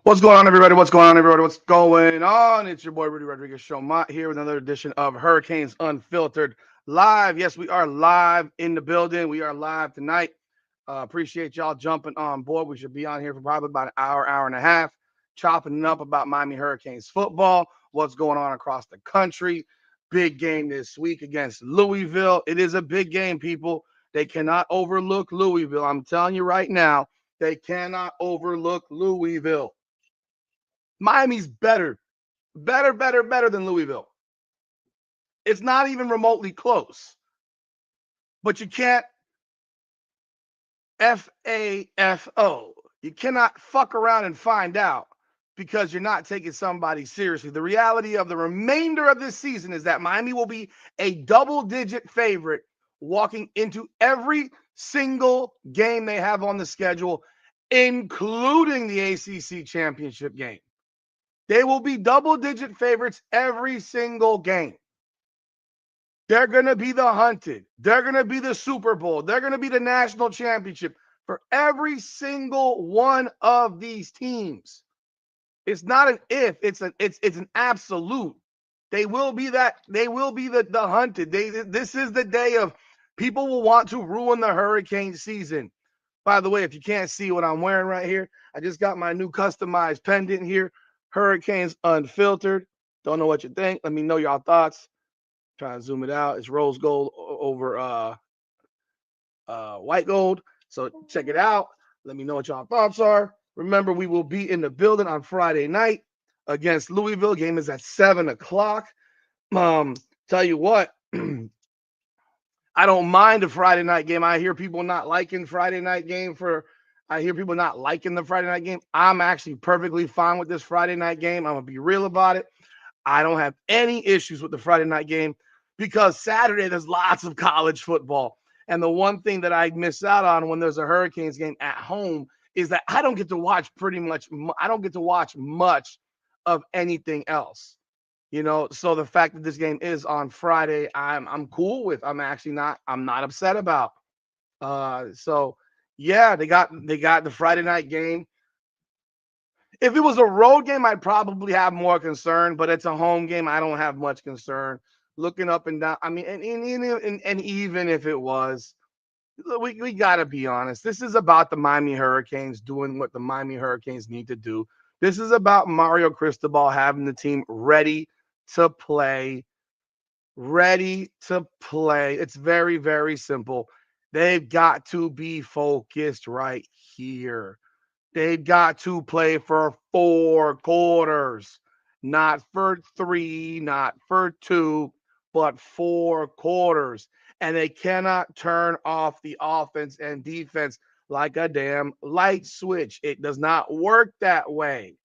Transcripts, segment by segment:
What's going on, everybody? What's going on, everybody? What's going on? It's your boy, Rudy Rodriguez Showmont here with another edition of Hurricanes Unfiltered Live. Yes, we are live in the building. We are live tonight. Appreciate y'all jumping on board. We should be on here for probably about an hour and a half, chopping up about Miami Hurricanes football, what's going on across the country. Big game this week against Louisville. It is a big game, people. They cannot overlook Louisville. I'm telling you right now, they cannot overlook Louisville. Miami's better than Louisville. It's not even remotely close. But you can't FAFO. You cannot fuck around and find out because you're not taking somebody seriously. The reality of the remainder of this season is that Miami will be a double-digit favorite walking into every single game they have on the schedule, including the ACC championship game. They will be double-digit favorites every single game. They're going to be the hunted. They're going to be the Super Bowl. They're going to be the national championship for every single one of these teams. It's not an if, it's an absolute. They will be that. They will be the hunted. This is the day of people will want to ruin the Hurricane season. By the way, if you can't see what I'm wearing right here, I just got my new customized pendant here. Hurricanes Unfiltered. Don't know what you think. Let me know your thoughts. Try to zoom it out. It's rose gold over white gold. So check it out. Let me know what y'all thoughts are. Remember, we will be in the building on Friday night against Louisville. Game is at 7 o'clock. Tell you what, I don't mind a Friday night game. I hear people not liking Friday night game I hear people not liking the Friday night game. I'm actually perfectly fine with this Friday night game. I'm going to be real about it. I don't have any issues with the Friday night game because Saturday there's lots of college football. And the one thing that I miss out on when there's a Hurricanes game at home is that I don't get to watch much of anything else. So the fact that this game is on Friday, I'm cool with. I'm not upset about. So yeah, they got the Friday night game. If it was a road game, I'd probably have more concern, but it's a home game. I don't have much concern. Looking up and down, I mean, and even if it was, we got to be honest. This is about the Miami Hurricanes doing what the Miami Hurricanes need to do. This is about Mario Cristobal having the team ready to play. It's very, very simple. They've got to be focused right here. They've got to play for 4 quarters, not for 3, not for 2, but 4 quarters. And they cannot turn off the offense and defense like a damn light switch. It does not work that way.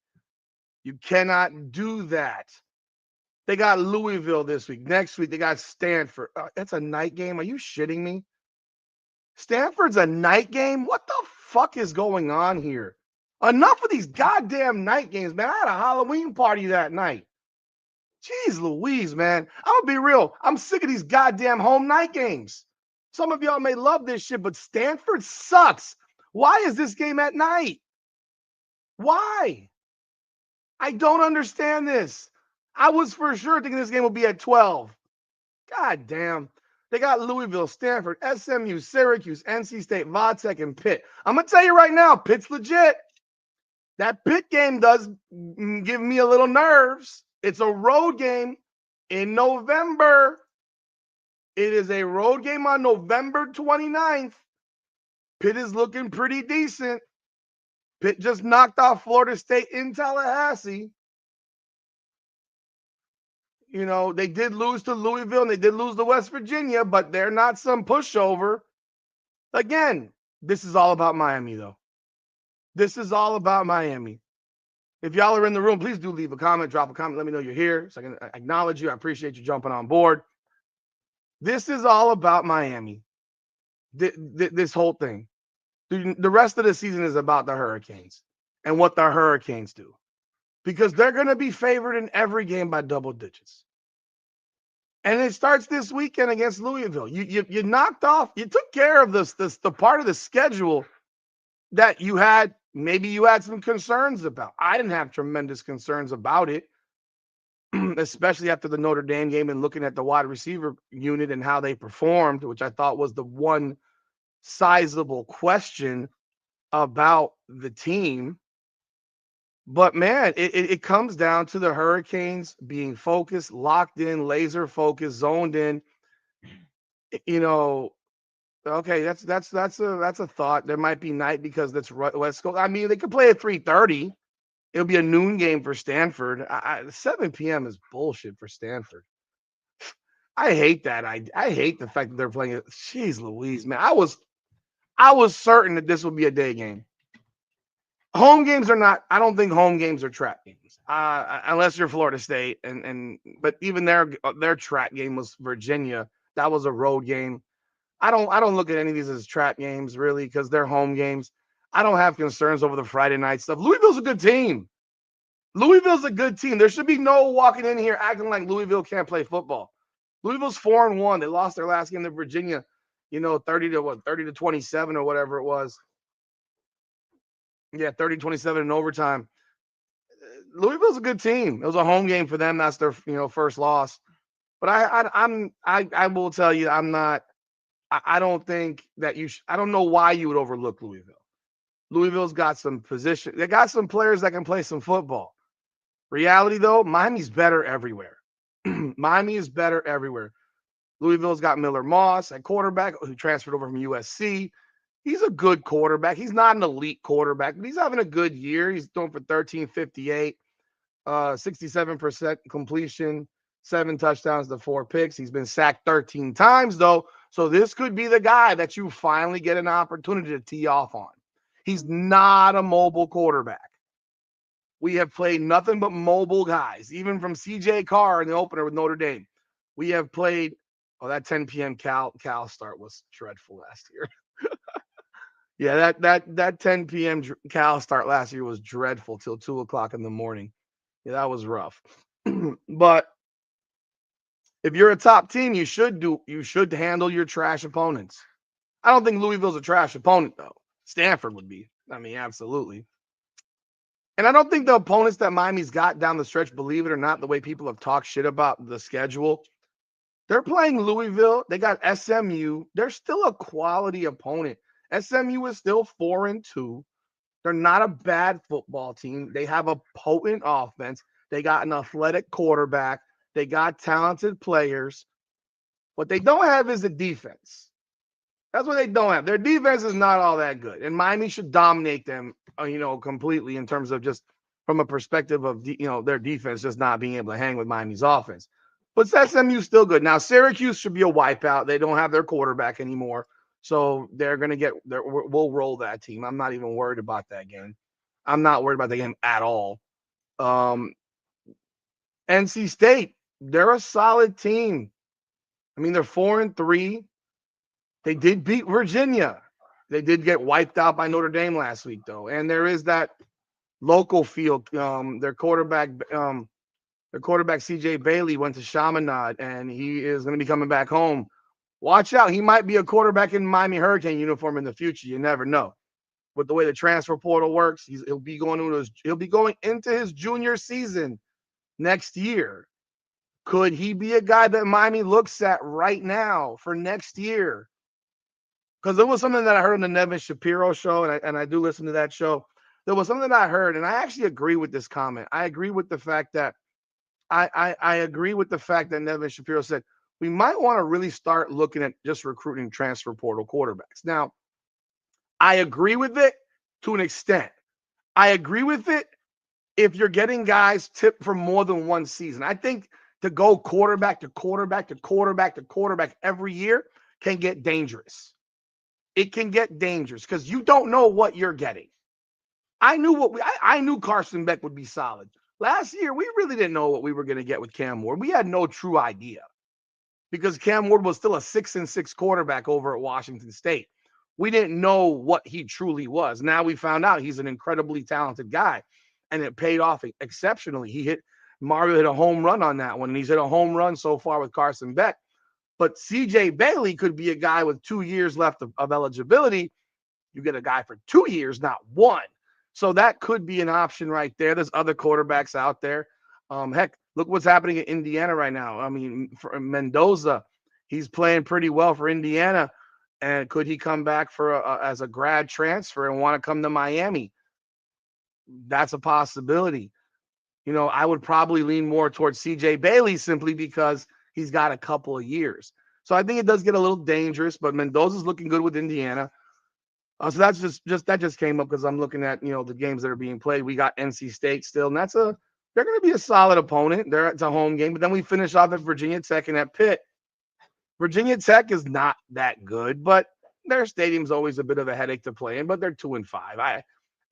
You cannot do that. They got Louisville this week. Next week, they got Stanford. That's a night game. Are you shitting me? Stanford's a night game? What the fuck is going on here? Enough of these goddamn night games, man. I had a Halloween party that night. Jeez Louise, man. I'm going to be real. I'm sick of these goddamn home night games. Some of y'all may love this shit, but Stanford sucks. Why is this game at night? Why? I don't understand this. I was for sure thinking this game would be at 12. God damn. They got Louisville, Stanford, SMU, Syracuse, NC State, Vatech, and Pitt. I'm going to tell you right now, Pitt's legit. That Pitt game does give me a little nerves. It's a road game in November. It is a road game on November 29th. Pitt is looking pretty decent. Pitt just knocked off Florida State in Tallahassee. They did lose to Louisville and they did lose to West Virginia, but they're not some pushover. Again, this is all about Miami, though. This is all about Miami. If y'all are in the room, please do leave a comment, drop a comment. Let me know you're here so I can acknowledge you. I appreciate you jumping on board. This is all about Miami. This whole thing. The rest of the season is about the Hurricanes and what the Hurricanes do. Because they're going to be favored in every game by double digits. And it starts this weekend against Louisville. You knocked off, you took care of the part of the schedule that you had maybe you had some concerns about. I didn't have tremendous concerns about it, especially after the Notre Dame game and looking at the wide receiver unit and how they performed, which I thought was the one sizable question about the team. But man, it comes down to the Hurricanes being focused, locked in, laser focused, zoned in. You know, okay, that's a thought. There might be night because that's West Coast. I mean, they could play at 3:30. It'll be a noon game for Stanford. 7 p.m. is bullshit for Stanford. I hate that. I hate the fact that they're playing it. Jeez Louise, man. I was certain that this would be a day game. Home games are not. I don't think home games are track games, unless you're Florida State. But even their track game was Virginia. That was a road game. I don't look at any of these as trap games really because they're home games. I don't have concerns over the Friday night stuff. Louisville's a good team. Louisville's a good team. There should be no walking in here acting like Louisville can't play football. Louisville's 4-1. They lost their last game to Virginia, 30-27 or whatever it was. Yeah, 30-27 in overtime. Louisville's a good team. It was a home game for them. That's their first loss. But I will tell you, I'm not. I don't think that I don't know why you would overlook Louisville. Louisville's got some position. They got some players that can play some football. Reality, though, Miami's better everywhere. Miami is better everywhere. Louisville's got Miller Moss at quarterback, who transferred over from USC. He's a good quarterback. He's not an elite quarterback, but he's having a good year. He's throwing for 1358, 67% completion, 7 touchdowns to 4 picks. He's been sacked 13 times, though. So this could be the guy that you finally get an opportunity to tee off on. He's not a mobile quarterback. We have played nothing but mobile guys, even from C.J. Carr in the opener with Notre Dame. We have played. Oh, that 10 p.m. Cal start was dreadful last year. Yeah, that 10 p.m. Cal start last year was dreadful till 2 o'clock in the morning. Yeah, that was rough. But if you're a top team, you should handle your trash opponents. I don't think Louisville's a trash opponent, though. Stanford would be. I mean, absolutely. And I don't think the opponents that Miami's got down the stretch, believe it or not, the way people have talked shit about the schedule, they're playing Louisville. They got SMU. They're still a quality opponent. SMU is still 4-2. They're not a bad football team. They have a potent offense. They got an athletic quarterback. They got talented players. What they don't have is a defense. That's what they don't have. Their defense is not all that good. And Miami should dominate them, completely in terms of just from a perspective of, their defense just not being able to hang with Miami's offense. But SMU's still good. Now, Syracuse should be a wipeout. They don't have their quarterback anymore. So they're going to we'll roll that team. I'm not even worried about that game. I'm not worried about the game at all. NC State, they're a solid team. I mean, they're 4-3. They did beat Virginia. They did get wiped out by Notre Dame last week, though. And there is that local field. Their quarterback, C.J. Bailey, went to Chaminade, and he is going to be coming back home. Watch out. He might be a quarterback in Miami Hurricane uniform in the future. You never know. With the way the transfer portal works, he'll be going into his junior season next year. Could he be a guy that Miami looks at right now for next year? Because there was something that I heard on the Nevin Shapiro show, and I do listen to that show. There was something that I heard, and I actually agree with this comment. I agree with the fact that Nevin Shapiro said we might want to really start looking at just recruiting transfer portal quarterbacks. Now, I agree with it to an extent. I agree with it if you're getting guys tipped for more than one season. I think to go quarterback to quarterback to quarterback to quarterback every year can get dangerous. It can get dangerous because you don't know what you're getting. I knew Carson Beck would be solid. Last year, we really didn't know what we were going to get with Cam Ward. We had no true idea because Cam Ward was still a 6-6 quarterback over at Washington State. We didn't know what he truly was. Now we found out he's an incredibly talented guy, and it paid off exceptionally. Mario hit a home run on that one, and he's hit a home run so far with Carson Beck. But C.J. Bailey could be a guy with 2 years left of eligibility. You get a guy for 2 years, not one. So that could be an option right there. There's other quarterbacks out there. Heck, look what's happening in Indiana right now. I mean, for Mendoza, he's playing pretty well for Indiana. And could he come back as a grad transfer and want to come to Miami? That's a possibility. I would probably lean more towards CJ Bailey simply because he's got a couple of years. So I think it does get a little dangerous, but Mendoza's looking good with Indiana. So that's just came up because I'm looking at the games that are being played. We got NC State still, and they're going to be a solid opponent. It's a home game, but then we finish off at Virginia Tech and at Pitt. Virginia Tech is not that good, but their stadium's always a bit of a headache to play in. But they're 2-5.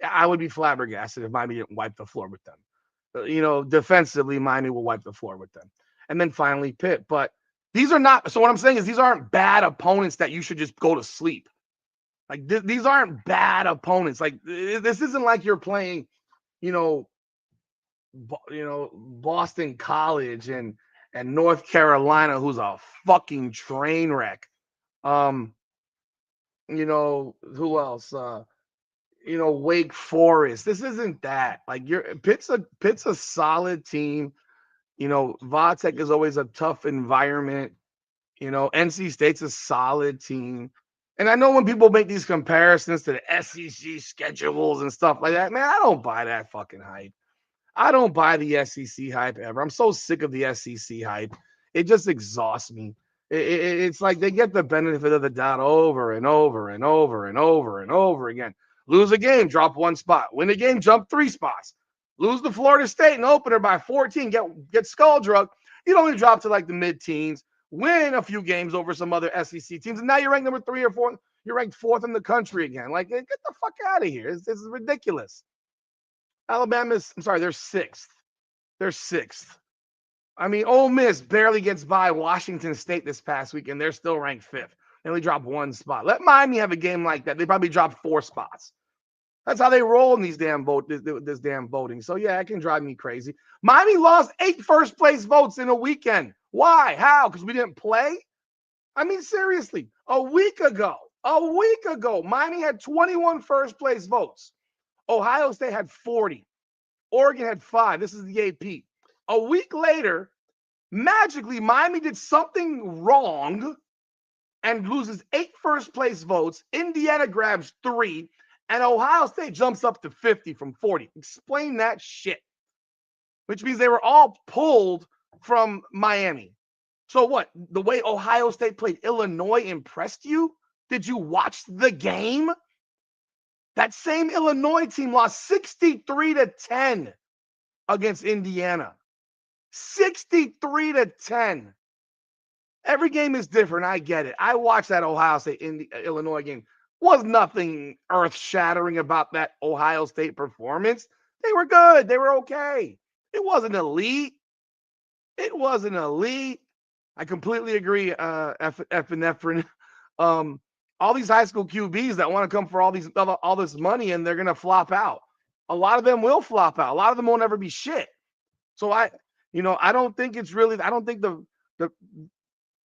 I would be flabbergasted if Miami didn't wipe the floor with them. Defensively, Miami will wipe the floor with them, and then finally Pitt. But these are not. So what I'm saying is these aren't bad opponents that you should just go to sleep. Like these aren't bad opponents. Like this isn't like you're playing, Boston College and North Carolina, who's a fucking train wreck. Who else? Wake Forest. This isn't that. Like Pitt's a solid team. Vatek is always a tough environment. NC State's a solid team. And I know when people make these comparisons to the SEC schedules and stuff like that, man, I don't buy that fucking hype. I don't buy the SEC hype ever. I'm so sick of the SEC hype. It just exhausts me. It's like they get the benefit of the doubt over and over and over and over and over again. Lose a game, drop one spot. Win a game, jump 3 spots. Lose to Florida State and opener by 14, get skull drug. You'd only drop to like the mid-teens. Win a few games over some other SEC teams, and now you're ranked number 3 or 4. You're ranked 4th in the country again. Like, get the fuck out of here. This is ridiculous. They're 6th. They're 6th. I mean, Ole Miss barely gets by Washington State this past week, and they're still ranked 5th. They only drop 1 spot. Let Miami have a game like that. They probably drop 4 spots. That's how they roll in these this damn voting. So, yeah, it can drive me crazy. Miami lost 8 first-place votes in a weekend. Why? How? Because we didn't play? I mean, seriously, a week ago, Miami had 21 first-place votes. Ohio State had 40. Oregon had 5. This is the AP. A week later, magically, Miami did something wrong and loses 8 first-place votes. Indiana grabs 3. And Ohio State jumps up to 50 from 40. Explain that shit. Which means they were all pulled from Miami. So what? The way Ohio State played Illinois impressed you? Did you watch the game? That same Illinois team lost 63-10 against Indiana. 63-10. Every game is different. I get it. I watched that Ohio State Illinois game. Was nothing earth-shattering about that Ohio State performance. They were good. They were okay. It wasn't elite. I completely agree, Efren. All these high school QBs that want to come for all this money and they're going to flop out. A lot of them will flop out. A lot of them won't ever be shit. So I don't think it's really. I don't think the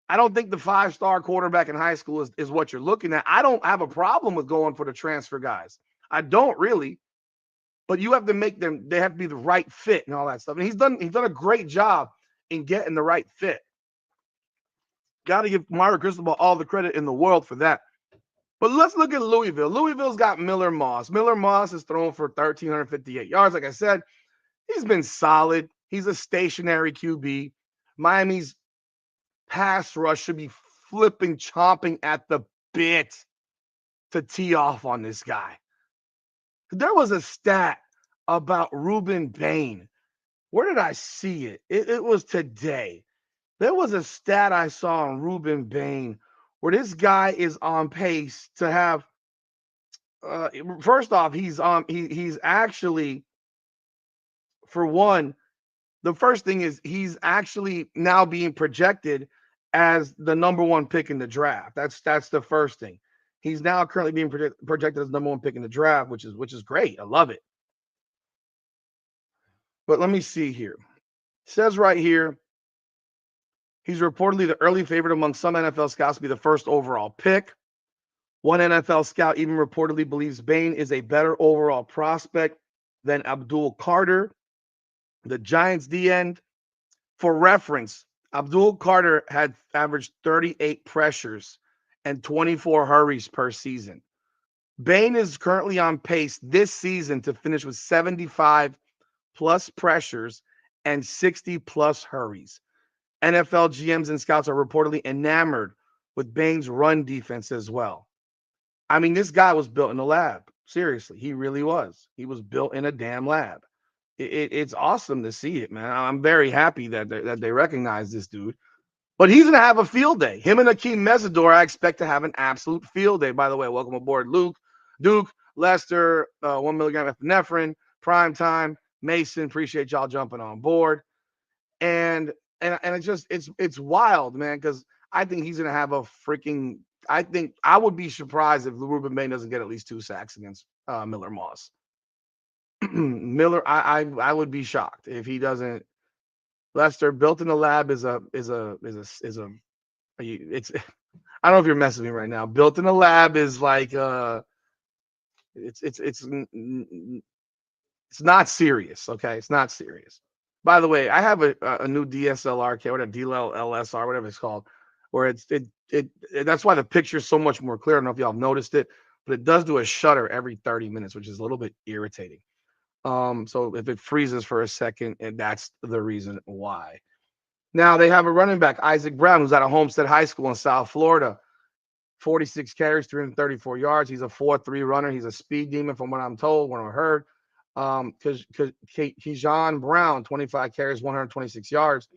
5-star quarterback in high school is what you're looking at. I don't have a problem with going for the transfer guys. I don't really. But you have to make them. They have to be the right fit and all that stuff. And he's done a great job in getting the right fit. Got to give Mario Cristobal all the credit in the world for that. But let's look at Louisville. Louisville's got Miller Moss. Miller Moss is thrown for 1,358 yards. Like I said, he's been solid. He's a stationary QB. Miami's pass rush should be chomping at the bit to tee off on this guy. There was a stat about Ruben Bain. Where did I see it? It was today. There was a stat I saw on Ruben Bain where this guy is on pace to have. First off, he's actually, for one, the first thing is he's actually now being projected as the number 1 pick in the draft. That's the first thing. He's now currently being projected as number 1 pick in the draft, which is great. I love it. But let me see here. It says right here, he's reportedly the early favorite among some NFL scouts to be the first overall pick. One NFL scout even reportedly believes Bain is a better overall prospect than Abdul Carter, the Giants D end. For reference, Abdul Carter had averaged 38 pressures and 24 hurries per season. Bain is currently on pace this season to finish with 75 plus pressures and 60 plus hurries. NFL GMs and scouts are reportedly enamored with Bain's run defense as well. I mean, this guy was built in a lab. Seriously, he really was. He was built in a damn lab. It's awesome to see it, man. I'm very happy that they recognize this dude. But he's gonna have a field day. Him and Akeem Mesidor, I expect to have an absolute field day. By the way, welcome aboard, Luke, Duke, Lester, 1 milligram epinephrine, Prime Time, Mason. Appreciate y'all jumping on board. And it's wild, man, because I think he's gonna have a freaking. I think I would be surprised if Ruben Bain doesn't get at least 2 sacks against Miller Moss. Miller, I would be shocked if he doesn't. Lester, built in the lab is a it's I don't know if you're messing with me right now. Built in the lab is like it's not serious. Okay, it's not serious. By the way, I have a new DSLR camera, a DLSR, whatever it's called, where it that's why the picture's so much more clear. I don't know if y'all have noticed it, but it does do a shutter every 30 minutes, which is a little bit irritating. So if it freezes for a second, and that's the reason why. Now they have a running back, Isaac Brown, who's out of Homestead High School in South Florida. 46 carries, 334 yards. He's a 4.3 runner. He's a speed demon, from what I'm told, what I heard. Because Keyshawn Brown, 25 carries, 126 yards.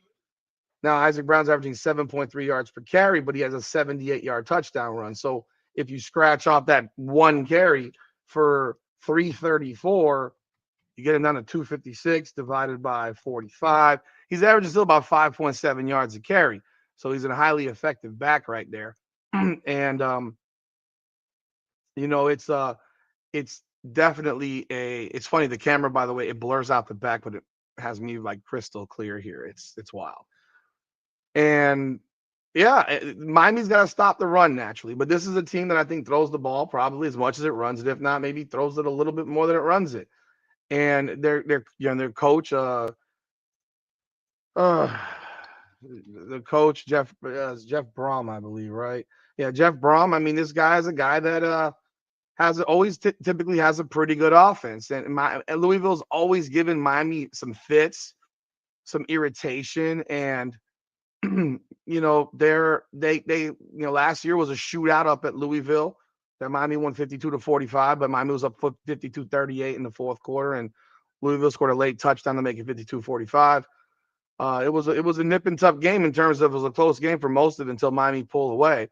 Now Isaac Brown's averaging 7.3 yards per carry, but he has a 78-yard touchdown run. So if you scratch off that one carry for 334, you get him down to 256 divided by 45. He's averaging still about 5.7 yards a carry. So he's a highly effective back right there. And it's definitely it's funny. The camera, by the way, it blurs out the back, but it has me like crystal clear here. It's wild. And yeah, Miami's got to stop the run naturally, but this is a team that I think throws the ball probably as much as it runs it. If not, maybe throws it a little bit more than it runs it. And their coach, uh, the coach Jeff Brom, I believe, right? Yeah, Jeff Brom. I mean, this guy is a guy that has always typically has a pretty good offense, and Louisville's always given Miami some fits, some irritation, and last year was a shootout up at Louisville. That Miami won 52-45, but Miami was up 52-38 in the fourth quarter, and Louisville scored a late touchdown to make it 52-45. It was a nip and tuck game in terms of it was a close game for most of it until Miami pulled away.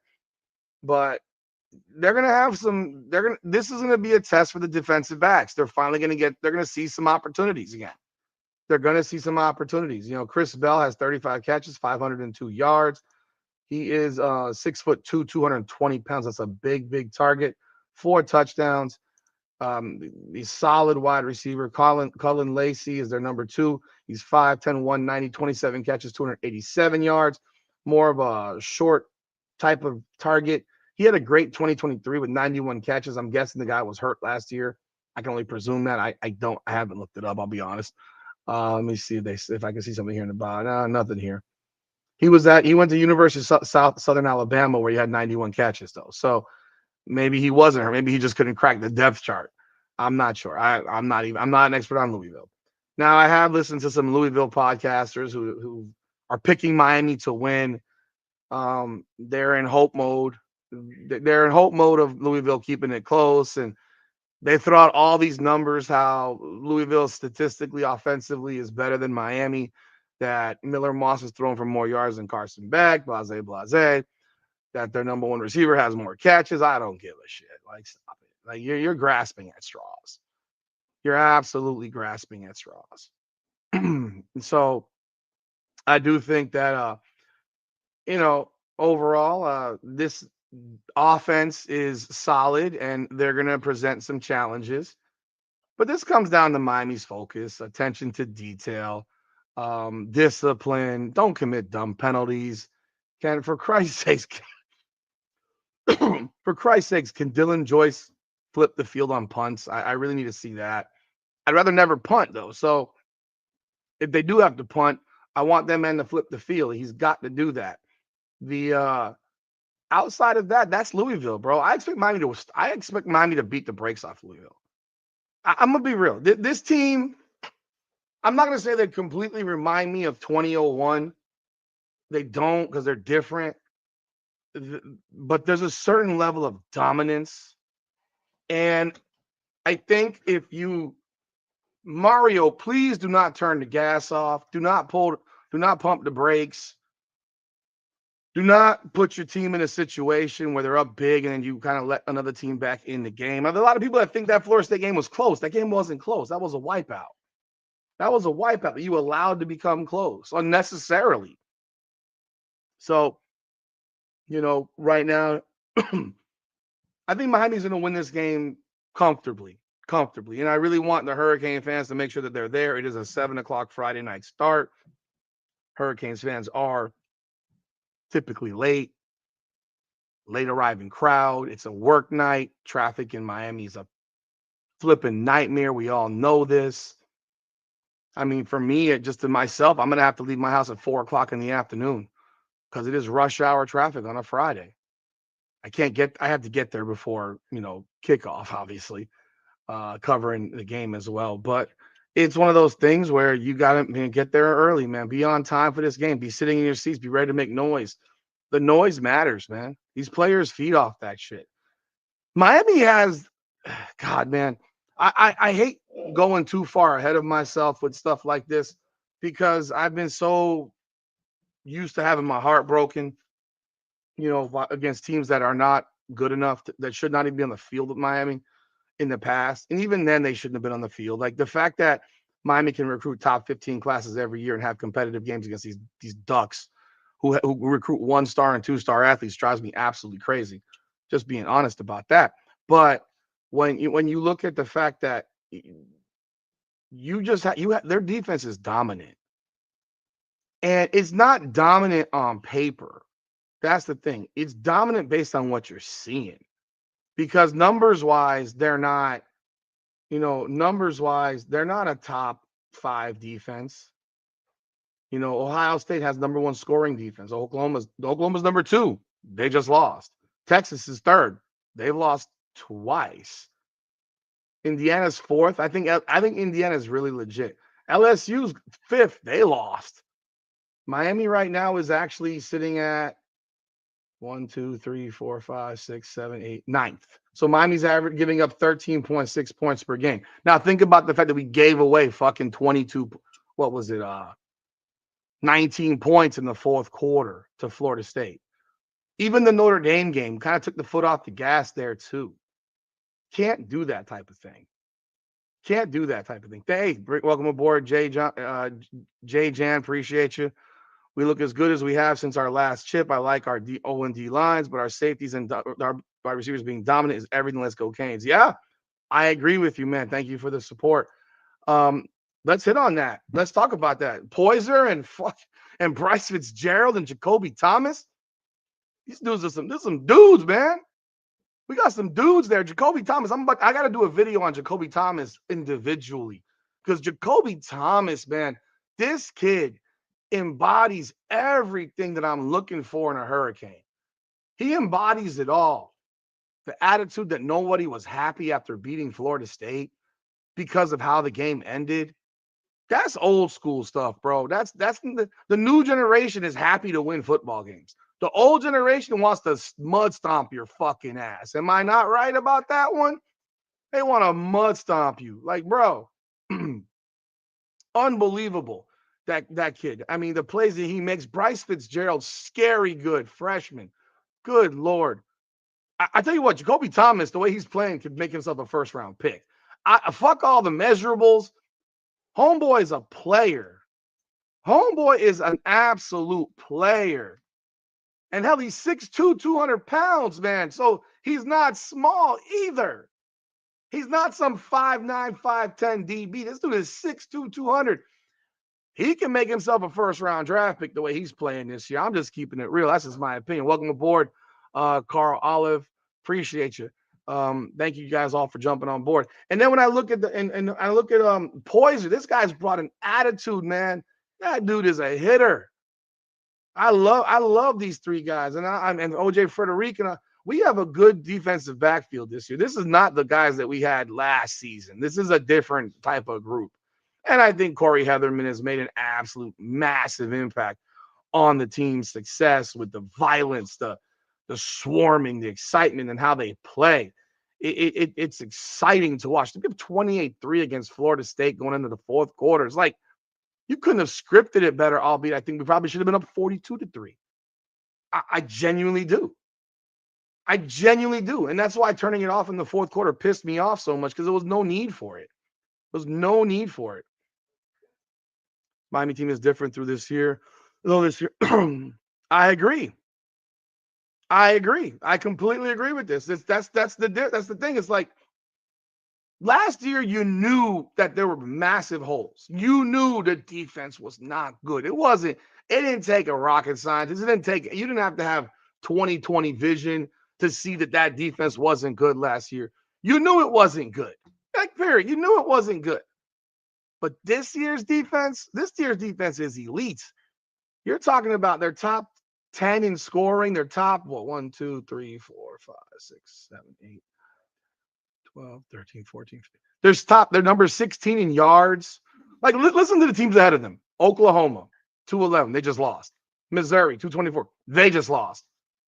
But they're gonna have some. This is gonna be a test for the defensive backs. They're gonna see some opportunities again. They're gonna see some opportunities. Chris Bell has 35 catches, 502 yards. He is 6'2", 220 pounds. That's a big, big target. 4 touchdowns. He's solid wide receiver. Cullen Lacey is their number 2. He's 5'10", 190, 27 catches, 287 yards. More of a short type of target. He had a great 2023 with 91 catches. I'm guessing the guy was hurt last year. I can only presume that. I haven't looked it up. I'll be honest. Let me see if I can see something here in the bottom. No, nothing here. He went to University of Southern Alabama where he had 91 catches though. So maybe he wasn't hurt. Maybe he just couldn't crack the depth chart. I'm not sure. I'm not an expert on Louisville. Now I have listened to some Louisville podcasters who are picking Miami to win. They're in hope mode. They're in hope mode of Louisville keeping it close, and they throw out all these numbers how Louisville statistically, offensively is better than Miami, that Miller Moss is throwing for more yards than Carson Beck, blase, that their number one receiver has more catches. I don't give a shit. Like, stop it. Like, you're grasping at straws. You're absolutely grasping at straws. So I do think that, overall, this offense is solid and they're going to present some challenges. But this comes down to Miami's focus, attention to detail, discipline. Don't commit dumb penalties. For Christ's sakes, For Christ's sakes, can Dylan Joyce flip the field on punts? I really need to see that. I'd rather never punt though. So if they do have to punt, I want that man to flip the field. He's got to do that. The outside of that, that's Louisville, bro. I expect Miami to beat the brakes off Louisville. I'm gonna be real. This team, I'm not gonna say they completely remind me of 2001. They don't because they're different. But there's a certain level of dominance. And I think if you Mario, please do not turn the gas off. Do not pump the brakes. Do not put your team in a situation where they're up big and then you kind of let another team back in the game. There's a lot of people that think that Florida State game was close. That game wasn't close. That was a wipeout. That was a wipeout that you allowed to become close unnecessarily. So, right now, I think Miami's going to win this game comfortably. Comfortably. And I really want the Hurricane fans to make sure that they're there. It is a 7:00 Friday night start. Hurricanes fans are typically late arriving crowd. It's a work night. Traffic in Miami is a flipping nightmare. We all know this. I mean, for me, just to myself, I'm going to have to leave my house at 4:00 in the afternoon because it is rush hour traffic on a Friday. I have to get there before, kickoff, obviously, covering the game as well. But it's one of those things where you got to get there early, man. Be on time for this game. Be sitting in your seats. Be ready to make noise. The noise matters, man. These players feed off that shit. Miami has, God, man, I hate going too far ahead of myself with stuff like this because I've been so used to having my heart broken, against teams that are not good enough, that should not even be on the field with Miami in the past. And even then, they shouldn't have been on the field. Like the fact that Miami can recruit top 15 classes every year and have competitive games against these ducks who recruit 1-star and 2-star athletes drives me absolutely crazy. Just being honest about that. But when you look at the fact that their defense is dominant, and it's not dominant on paper. That's the thing. It's dominant based on what you're seeing, because numbers wise, they're not. They're not a top 5 defense. Ohio State has number 1 scoring defense. Oklahoma's number 2. They just lost. Texas is 3rd. They've lost twice. Indiana's 4th. I think Indiana's really legit. LSU's 5th. They lost. Miami right now is actually sitting at 1, 2, 3, 4, 5, 6, 7, 8, 9th. So Miami's average giving up 13.6 points per game. Now think about the fact that we gave away fucking 22. What was it? 19 points in the 4th quarter to Florida State. Even the Notre Dame game kind of took the foot off the gas there too. Can't do that type of thing. Hey, welcome aboard, Jay Jan. Appreciate you. We look as good as we have since our last chip. I like our O and D lines, but our safeties and our wide receivers being dominant is everything. Let's go Canes. Yeah, I agree with you, man. Thank you for the support. Let's hit on that. Let's talk about that. Poyser and Bryce Fitzgerald and Jacoby Thomas. These dudes are some dudes, man. We got some dudes there. Jacoby Thomas. I got to do a video on Jacoby Thomas individually, because Jacoby Thomas, man, this kid embodies everything that I'm looking for in a Hurricane. He embodies it all. The attitude that nobody was happy after beating Florida State because of how the game ended. That's old school stuff, bro. That's the new generation is happy to win football games. The old generation wants to mud stomp your fucking ass. Am I not right about that one? They want to mud stomp you. Like, bro, unbelievable. That kid. I mean, the plays that he makes. Bryce Fitzgerald, scary good freshman. Good Lord. I tell you what, Jacoby Thomas, the way he's playing, could make himself a 1st-round pick. Fuck all the measurables. Homeboy is a player. Homeboy is an absolute player. And hell, he's 6'2", 200 pounds, man. So he's not small either. He's not some 5'9", 5'10 DB. This dude is 6'2", 200. He can make himself a 1st-round draft pick the way he's playing this year. I'm just keeping it real. That's just my opinion. Welcome aboard, Carl Olive, appreciate you. Thank you guys all for jumping on board. And then when I look at and I look at Poiser, this guy's brought an attitude, man. That dude is a hitter. I love these three guys, and and OJ Frederic, and we have a good defensive backfield this year. This is not the guys that we had last season. This is a different type of group, and I think Corey Heatherman has made an absolute massive impact on the team's success with the violence, the swarming, the excitement, and how they play. It's exciting to watch. They give 28-3 against Florida State going into the fourth quarter. It's like you couldn't have scripted it better, albeit I think we probably should have been up 42-3. I genuinely do. I genuinely do. And that's why turning it off in the fourth quarter pissed me off so much, because there was no need for it. There was no need for it. Miami team is different through this year. Though this year, I agree. I completely agree with this. That's the thing. It's like last year, you knew that there were massive holes. You knew the defense was not good. It didn't take a rocket scientist. You didn't have to have 20/20 vision to see that defense wasn't good last year. You knew it wasn't good. Like, period. You knew it wasn't good. But this year's defense is elite. You're talking about their top 10 in scoring, their top, 1, 2, 3, 4, 5, 6, 7, 8, 12, 13, 14, 15. They're number 16 in yards. Like, listen to the teams ahead of them. Oklahoma, 211. They just lost. Missouri, 224. They just lost.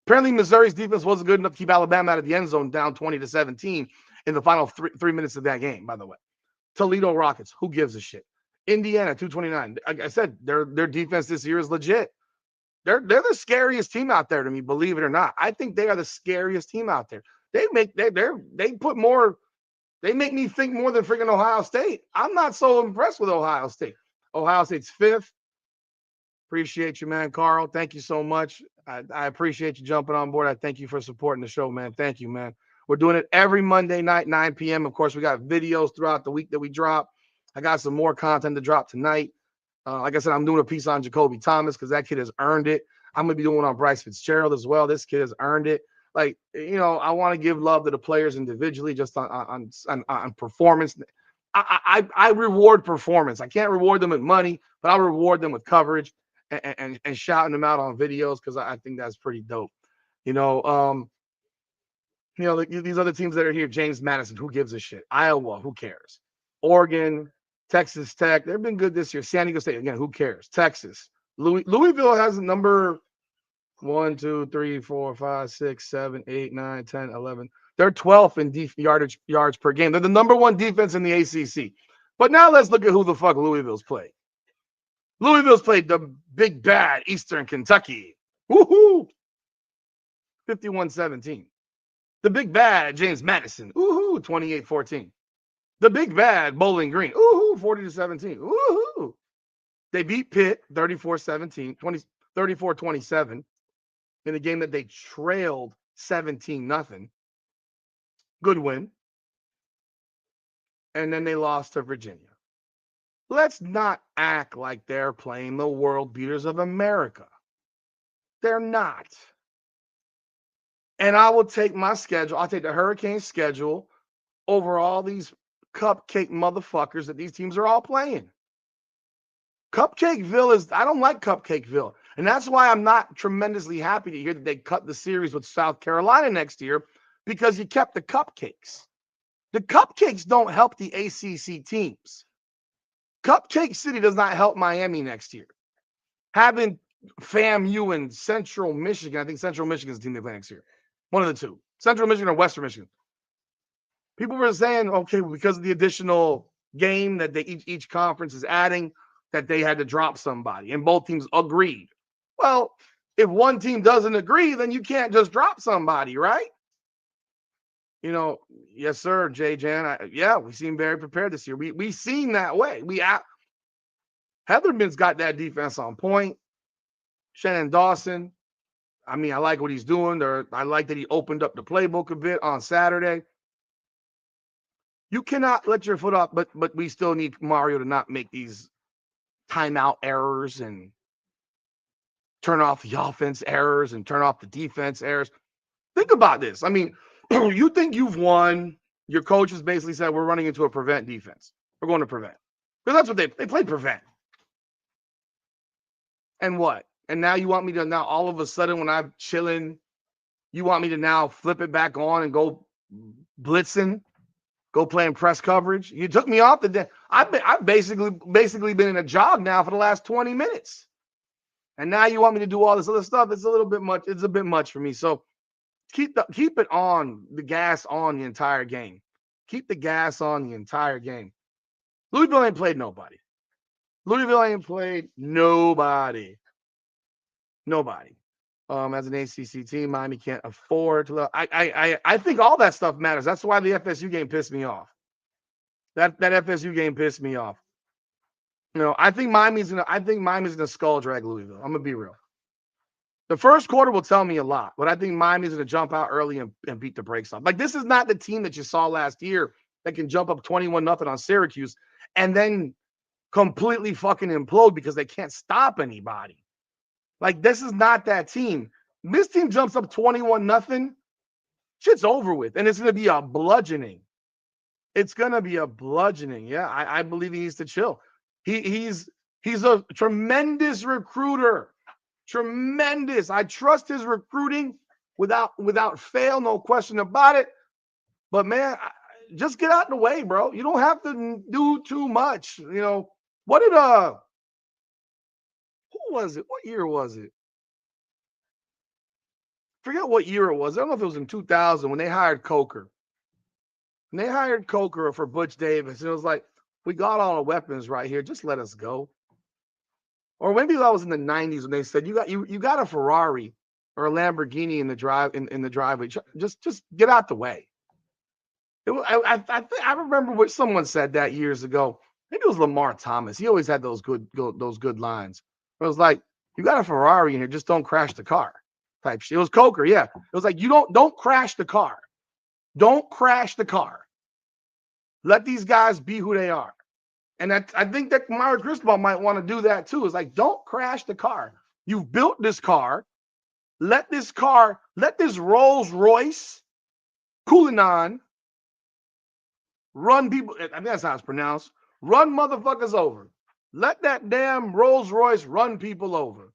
Apparently, Missouri's defense wasn't good enough to keep Alabama out of the end zone down 20-17 in the final 3 minutes of that game, by the way. Toledo Rockets, who gives a shit? Indiana, 229. Like I said, their defense this year is legit. They're the scariest team out there to me, believe it or not. I think they are the scariest team out there. They make me think more than freaking Ohio State. I'm not so impressed with Ohio State. Ohio State's 5th. Appreciate you, man, Carl. Thank you so much. I appreciate you jumping on board. I thank you for supporting the show, man. Thank you, man. We're doing it every Monday night, 9 p.m. Of course, we got videos throughout the week that we drop. I got some more content to drop tonight. Like I said, I'm doing a piece on Jacoby Thomas because that kid has earned it. I'm going to be doing one on Bryce Fitzgerald as well. This kid has earned it. Like, I want to give love to the players individually, just on performance. I reward performance. I can't reward them with money, but I'll reward them with coverage and shouting them out on videos, because I think that's pretty dope. These other teams that are here, James Madison, who gives a shit? Iowa, who cares? Oregon, Texas Tech, they've been good this year. San Diego State, again, who cares? Texas. Louisville has a number 1, 2, 3, 4, 5, 6, 7, 8, 9, 10, 11. They're 12th in yards per game. They're the number 1 defense in the ACC. But now let's look at who the fuck Louisville's played. Louisville's played the big bad Eastern Kentucky. Woohoo! 51-17. The big bad James Madison. Woohoo! 28-14. The big bad Bowling Green. Woohoo! 40-17. Woohoo! They beat Pitt 34-17, 34-27 in a game that they trailed 17-0. Good win. And then they lost to Virginia. Let's not act like they're playing the world beaters of America. They're not. And I will take my schedule. I'll take the Hurricanes schedule over all these cupcake motherfuckers that these teams are all playing. Cupcakeville I don't like Cupcakeville. And that's why I'm not tremendously happy to hear that they cut the series with South Carolina next year, because you kept the cupcakes. The cupcakes don't help the ACC teams. Cupcake City does not help Miami next year. Having FAMU and Central Michigan, I think Central Michigan is the team they play next year. One of the two. Central Michigan or Western Michigan. People were saying, okay, because of the additional game that each conference is adding, that they had to drop somebody, and both teams agreed. Well, if one team doesn't agree, then you can't just drop somebody, right? Yes, sir, Jay Jan. We seem very prepared this year. We seem that way. Heatherman's got that defense on point. Shannon Dawson, I like what he's doing. I like that he opened up the playbook a bit on Saturday. You cannot let your foot off, but we still need Mario to not make these timeout errors and turn off the offense errors and turn off the defense errors. Think about this. I mean, you think you've won. Your coach has basically said, we're running into a prevent defense. We're going to prevent. Because that's what they played prevent. And what? And now you want me to now all of a sudden when I'm chilling, you want me to now flip it back on and go blitzing, go playing press coverage? You took me off the day. I've basically been in a jog now for the last 20 minutes. And now you want me to do all this other stuff. It's a little bit much. It's a bit much for me. So keep it on, the gas on the entire game. Keep the gas on the entire game. Louisville ain't played nobody. Louisville ain't played nobody. Nobody. As an ACC team, Miami can't afford to. I think all that stuff matters. That's why the FSU game pissed me off. That FSU game pissed me off. You know, I think Miami's gonna skull drag Louisville. I'm gonna be real. The first quarter will tell me a lot, but I think Miami's gonna jump out early and beat the brakes off. Like, this is not the team that you saw last year that can jump up 21-0 on Syracuse and then completely fucking implode because they can't stop anybody. Like, this is not that team. This team jumps up 21-0, shit's over with, and it's gonna be a bludgeoning. It's gonna be a bludgeoning. Yeah, I believe he needs to chill. He's a tremendous recruiter. Tremendous. I trust his recruiting without fail, no question about it. But man, just get out of the way, bro. You don't have to do too much. You know, what did who was it? What year was it? Forget what year it was. I don't know if it was in 2000 when they hired Coker. When they hired Coker for Butch Davis, it was like, we got all the weapons right here. Just let us go. Or maybe that was in the 90s when they said you got a Ferrari or a Lamborghini in the driveway. Just get out the way. I remember what someone said that years ago. Maybe it was Lamar Thomas. He always had those good lines. It was like, you got a Ferrari in here, just don't crash the car. Type shit. It was Coker, yeah. It was like, you don't crash the car. Don't crash the car. Let these guys be who they are. And I think that Mario Cristobal might want to do that too. It's like, don't crash the car. You've built this car. Let this Rolls Royce Cullinan run people. I think that's how it's pronounced. Run motherfuckers over. Let that damn Rolls Royce run people over.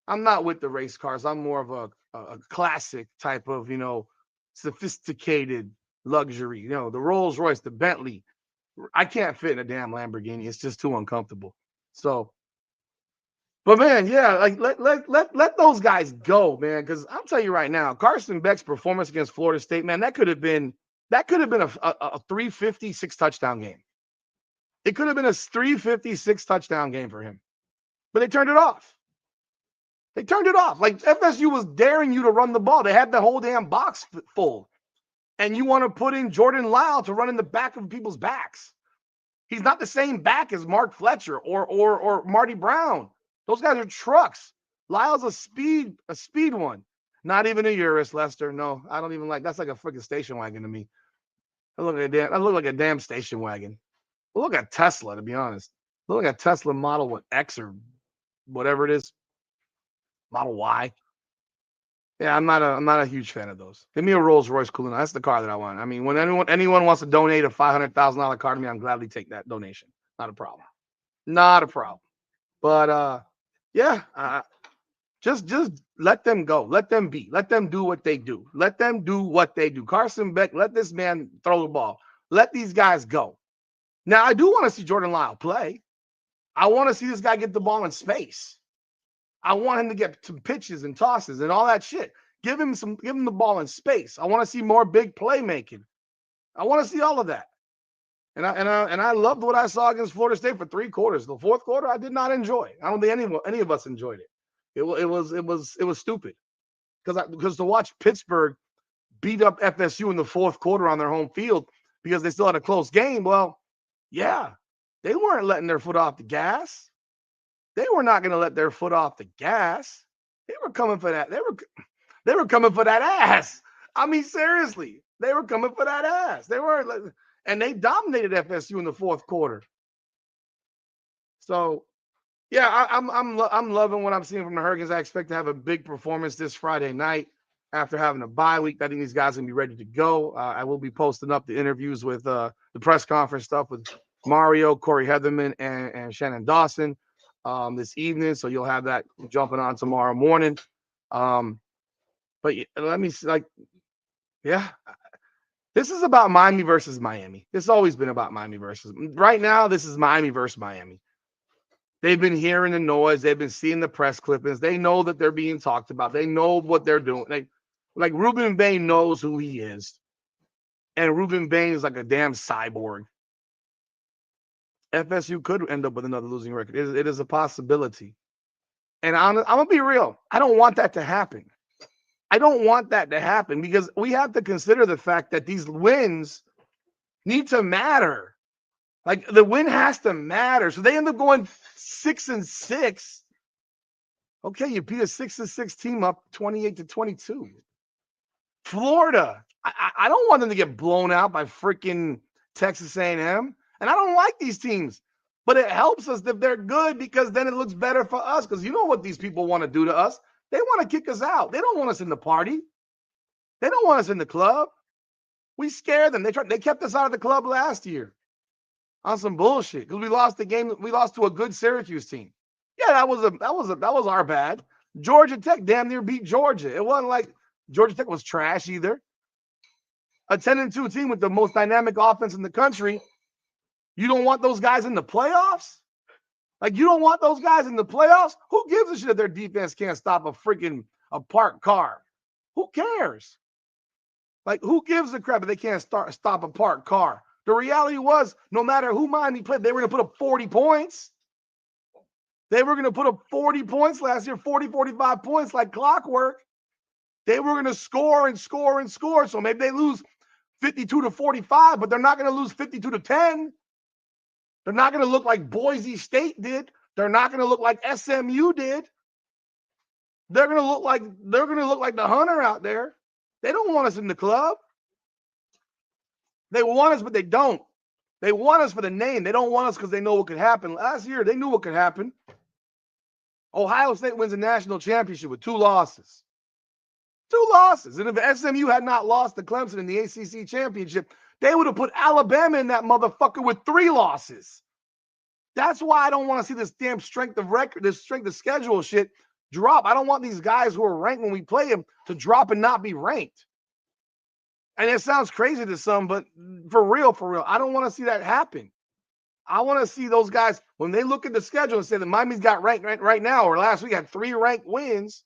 I'm not with the race cars. I'm more of a classic type of, sophisticated luxury. The Rolls Royce, the Bentley. I can't fit in a damn Lamborghini. It's just too uncomfortable. So, but man, yeah, like let those guys go, man. Because I'll tell you right now, Carson Beck's performance against Florida State, man, that could have been a 356 touchdown game. It could have been a 356 touchdown game for him, but they turned it off. They turned it off. Like, FSU was daring you to run the ball. They had the whole damn box full. And you want to put in Jordan Lyle to run in the back of people's backs. He's not the same back as Mark Fletcher or Marty Brown. Those guys are trucks. Lyle's a speed one. Not even a Urus, Lester. No, I don't even like. That's like a freaking station wagon to me. I look like a damn station wagon. I look at Tesla, to be honest. I look like a Tesla Model X or whatever it is. Model Y. Yeah, I'm not a huge fan of those. Give me a Rolls Royce Cullinan. That's the car that I want. I mean, when anyone wants to donate a $500,000 car to me, I'm gladly take that donation. Not a problem. Not a problem. But just let them go. Let them be. Let them do what they do. Let them do what they do. Carson Beck, let this man throw the ball. Let these guys go. Now, I do want to see Jordan Lyle play. I want to see this guy get the ball in space. I want him to get some pitches and tosses and all that shit. Give him the ball in space. I want to see more big playmaking. I want to see all of that. And I loved what I saw against Florida State for 3 quarters. The fourth quarter, I did not enjoy. I don't think any of us enjoyed it. It was stupid because to watch Pittsburgh beat up FSU in the fourth quarter on their home field because they still had a close game. Well, yeah, they weren't letting their foot off the gas. They were not going to let their foot off the gas. They were coming for that. They were coming for that ass. I mean, seriously, they were coming for that ass. They were, and they dominated FSU in the fourth quarter. So, yeah, I'm loving what I'm seeing from the Hurricanes. I expect to have a big performance this Friday night. after having a bye week. I think these guys are going to be ready to go. I will be posting up the interviews with the press conference stuff with Mario, Corey Heatherman, and Shannon Dawson this evening. So you'll have that jumping on tomorrow morning. But let me see, this is about Miami versus Miami. It's always been about Miami versus. Right now, this is Miami versus Miami. They've been hearing the noise. They've been seeing the press clippings. They know that they're being talked about. They know what they're doing. Like Ruben Bain knows who he is. And Ruben Bain is like a damn cyborg. FSU could end up with another losing record. It is a possibility. And I'm going to be real. I don't want that to happen. I don't want that to happen because we have to consider the fact that these wins need to matter. Like the win has to matter. So they end up going 6-6. Okay, you beat a 6-6 team up 28-22. Florida, I don't want them to get blown out by freaking Texas A&M. And I don't like these teams. But it helps us if they're good because then it looks better for us. Because you know what these people want to do to us? They want to kick us out. They don't want us in the party. They don't want us in the club. We scare them. They kept us out of the club last year on some bullshit because we lost the game. We lost to a good Syracuse team. Yeah, that was our bad. Georgia Tech damn near beat Georgia. It wasn't like Georgia Tech was trash either. A 10-2 team with the most dynamic offense in the country. You don't want those guys in the playoffs? Like, you don't want those guys in the playoffs? Who gives a shit if their defense can't stop a parked car? Who cares? Like, who gives a crap if they can't stop a parked car? The reality was, no matter who Miami played, they were going to put up 40 points. They were going to put up 40 points last year, 40, 45 points like clockwork. They were going to score and score and score. So maybe they lose 52-45, but they're not going to lose 52-10. They're not going to look like Boise State did. They're not going to look like SMU did. They're going to look like the Hunter out there. They don't want us in the club. They want us, but they don't. They want us for the name. They don't want us because they know what could happen. Last year, they knew what could happen. Ohio State wins a national championship with 2 losses. 2 losses. And if SMU had not lost to Clemson in the ACC championship, they would have put Alabama in that motherfucker with 3 losses. That's why I don't want to see this damn strength of record, this strength of schedule shit drop. I don't want these guys who are ranked when we play them to drop and not be ranked. And it sounds crazy to some, but for real, I don't want to see that happen. I want to see those guys, when they look at the schedule and say that Miami's got ranked right now, or last week had 3 ranked wins,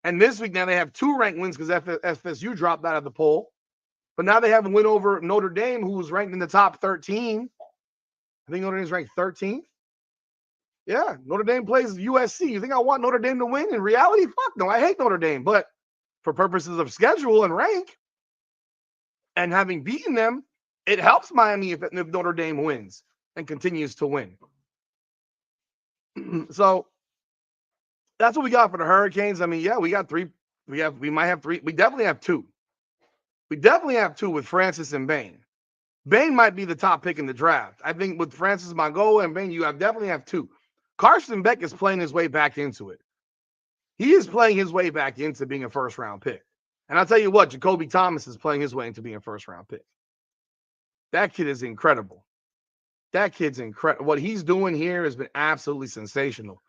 and this week now they have 2 ranked wins because FSU dropped out of the poll. But now they have a win over Notre Dame, who was ranked in the top 13. I think Notre Dame's ranked 13th. Yeah, Notre Dame plays USC. You think I want Notre Dame to win? In reality, fuck no. I hate Notre Dame. But for purposes of schedule and rank, and having beaten them, it helps Miami if Notre Dame wins and continues to win. So that's what we got for the Hurricanes. I mean, yeah, we got 3. We might have 3. We definitely have 2. We definitely have 2 with Francis and Bain. Bain might be the top pick in the draft. I think with Francis Mongola and Bain, you definitely have 2. Carson Beck is playing his way back into it. He is playing his way back into being a first-round pick. And I'll tell you what, Jacoby Thomas is playing his way into being a first-round pick. That kid is incredible. That kid's incredible. What he's doing here has been absolutely sensational.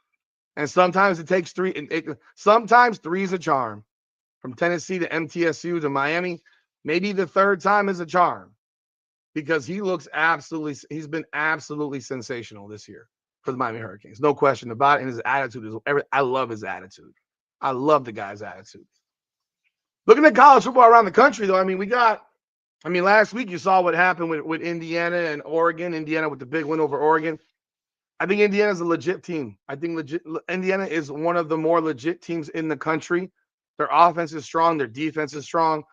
And sometimes it takes 3. Sometimes 3 is a charm. From Tennessee to MTSU to Miami, maybe the 3rd time is a charm. Because he's been absolutely sensational this year for the Miami Hurricanes. No question about it. And his attitude I love his attitude. I love the guy's attitude. Looking at college football around the country, though, last week you saw what happened with Indiana and Oregon. Indiana with the big win over Oregon. I think Indiana's a legit team. I think Indiana is one of the more legit teams in the country. Their offense is strong. Their defense is strong.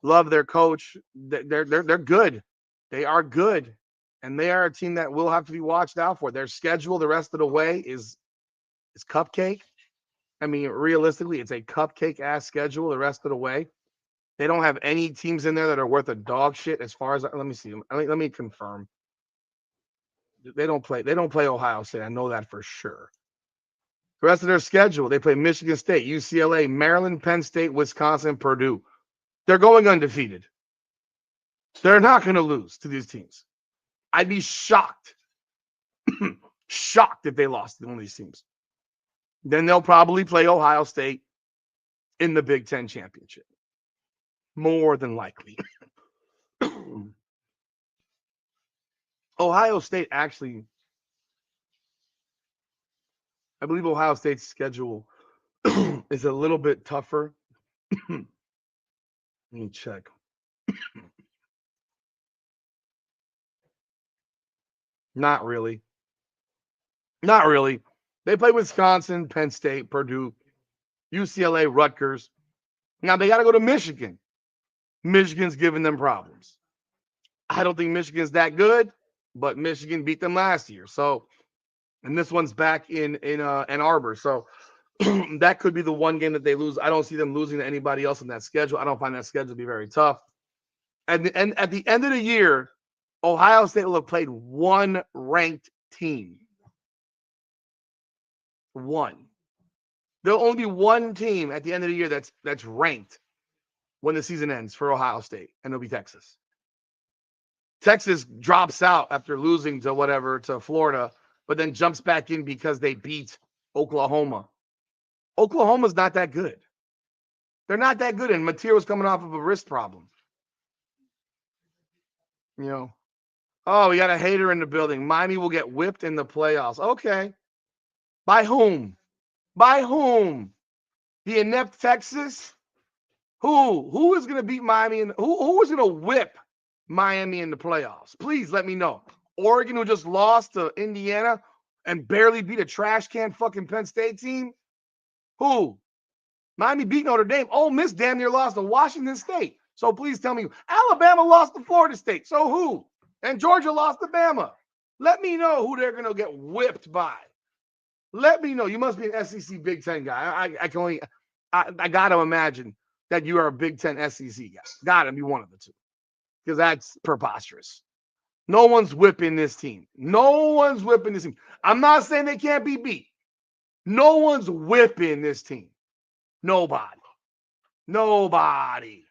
Love their coach. They're good. They are good. And they are a team that will have to be watched out for. Their schedule the rest of the way is cupcake. I mean, realistically, it's a cupcake-ass schedule the rest of the way. They don't have any teams in there that are worth a dog shit as far as – let me see. Let me confirm. They don't play Ohio State. I know that for sure. The rest of their schedule, they play Michigan State, UCLA, Maryland, Penn State, Wisconsin, Purdue. They're going undefeated. They're not going to lose to these teams. I'd be shocked, shocked if they lost to one of these teams. Then they'll probably play Ohio State in the Big Ten championship. More than likely. Ohio State actually, I believe Ohio State's schedule is a little bit tougher. Let me check. Not really. Not really. They play Wisconsin, Penn State, Purdue, UCLA, Rutgers. Now they got to go to Michigan. Michigan's giving them problems. I don't think Michigan's that good, but Michigan beat them last year. So, and this one's back in Ann Arbor. So that could be the one game that they lose. I don't see them losing to anybody else in that schedule. I don't find that schedule to be very tough. And at the end of the year, Ohio State will have played one ranked team. One. There'll only be one team at the end of the year that's ranked when the season ends for Ohio State, and it'll be Texas. Texas drops out after losing to Florida, but then jumps back in because they beat Oklahoma. Oklahoma's not that good. They're not that good, and Mateer coming off of a wrist problem. You know, oh, we got a hater in the building. Miami will get whipped in the playoffs. Okay. By whom? By whom? The inept Texas? Who is going to beat Miami? Who is going to whip Miami in the playoffs? Please let me know. Oregon, who just lost to Indiana and barely beat a trash can fucking Penn State team? Who? Miami beat Notre Dame. Ole Miss damn near lost to Washington State. So please tell me. Alabama lost to Florida State. So who? And Georgia lost to Bama. Let me know who they're going to get whipped by. Let me know. You must be an SEC Big Ten guy. I got to imagine that you are a Big Ten SEC guy. Got to be one of the two. Because that's preposterous. No one's whipping this team. No one's whipping this team. I'm not saying they can't be beat. No one's whipping this team. Nobody. Nobody.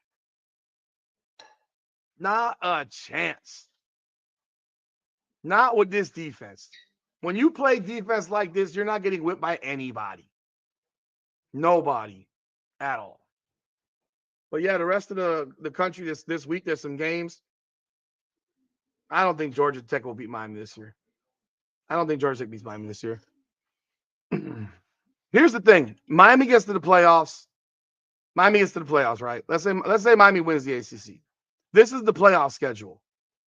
Not a chance. Not with this defense. When you play defense like this, you're not getting whipped by anybody. Nobody at all. But yeah, the rest of the country this week, there's some games. I don't think Georgia Tech will beat Miami this year. I don't think Georgia Tech beats Miami this year. Here's the thing. Miami gets to the playoffs. Miami gets to the playoffs, right? Let's say Miami wins the ACC. This is the playoff schedule.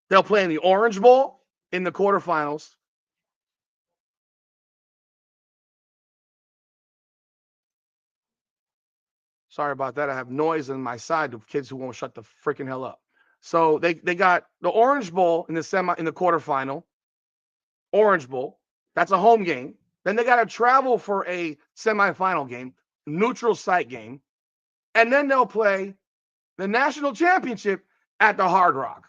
They'll play in the Orange Bowl in the quarterfinals. Sorry about that. I have noise on my side of kids who won't shut the freaking hell up. So they got the Orange Bowl in the quarterfinal. Orange Bowl. That's a home game. Then they got to travel for a semifinal game, neutral site game. And then they'll play the national championship at the Hard Rock.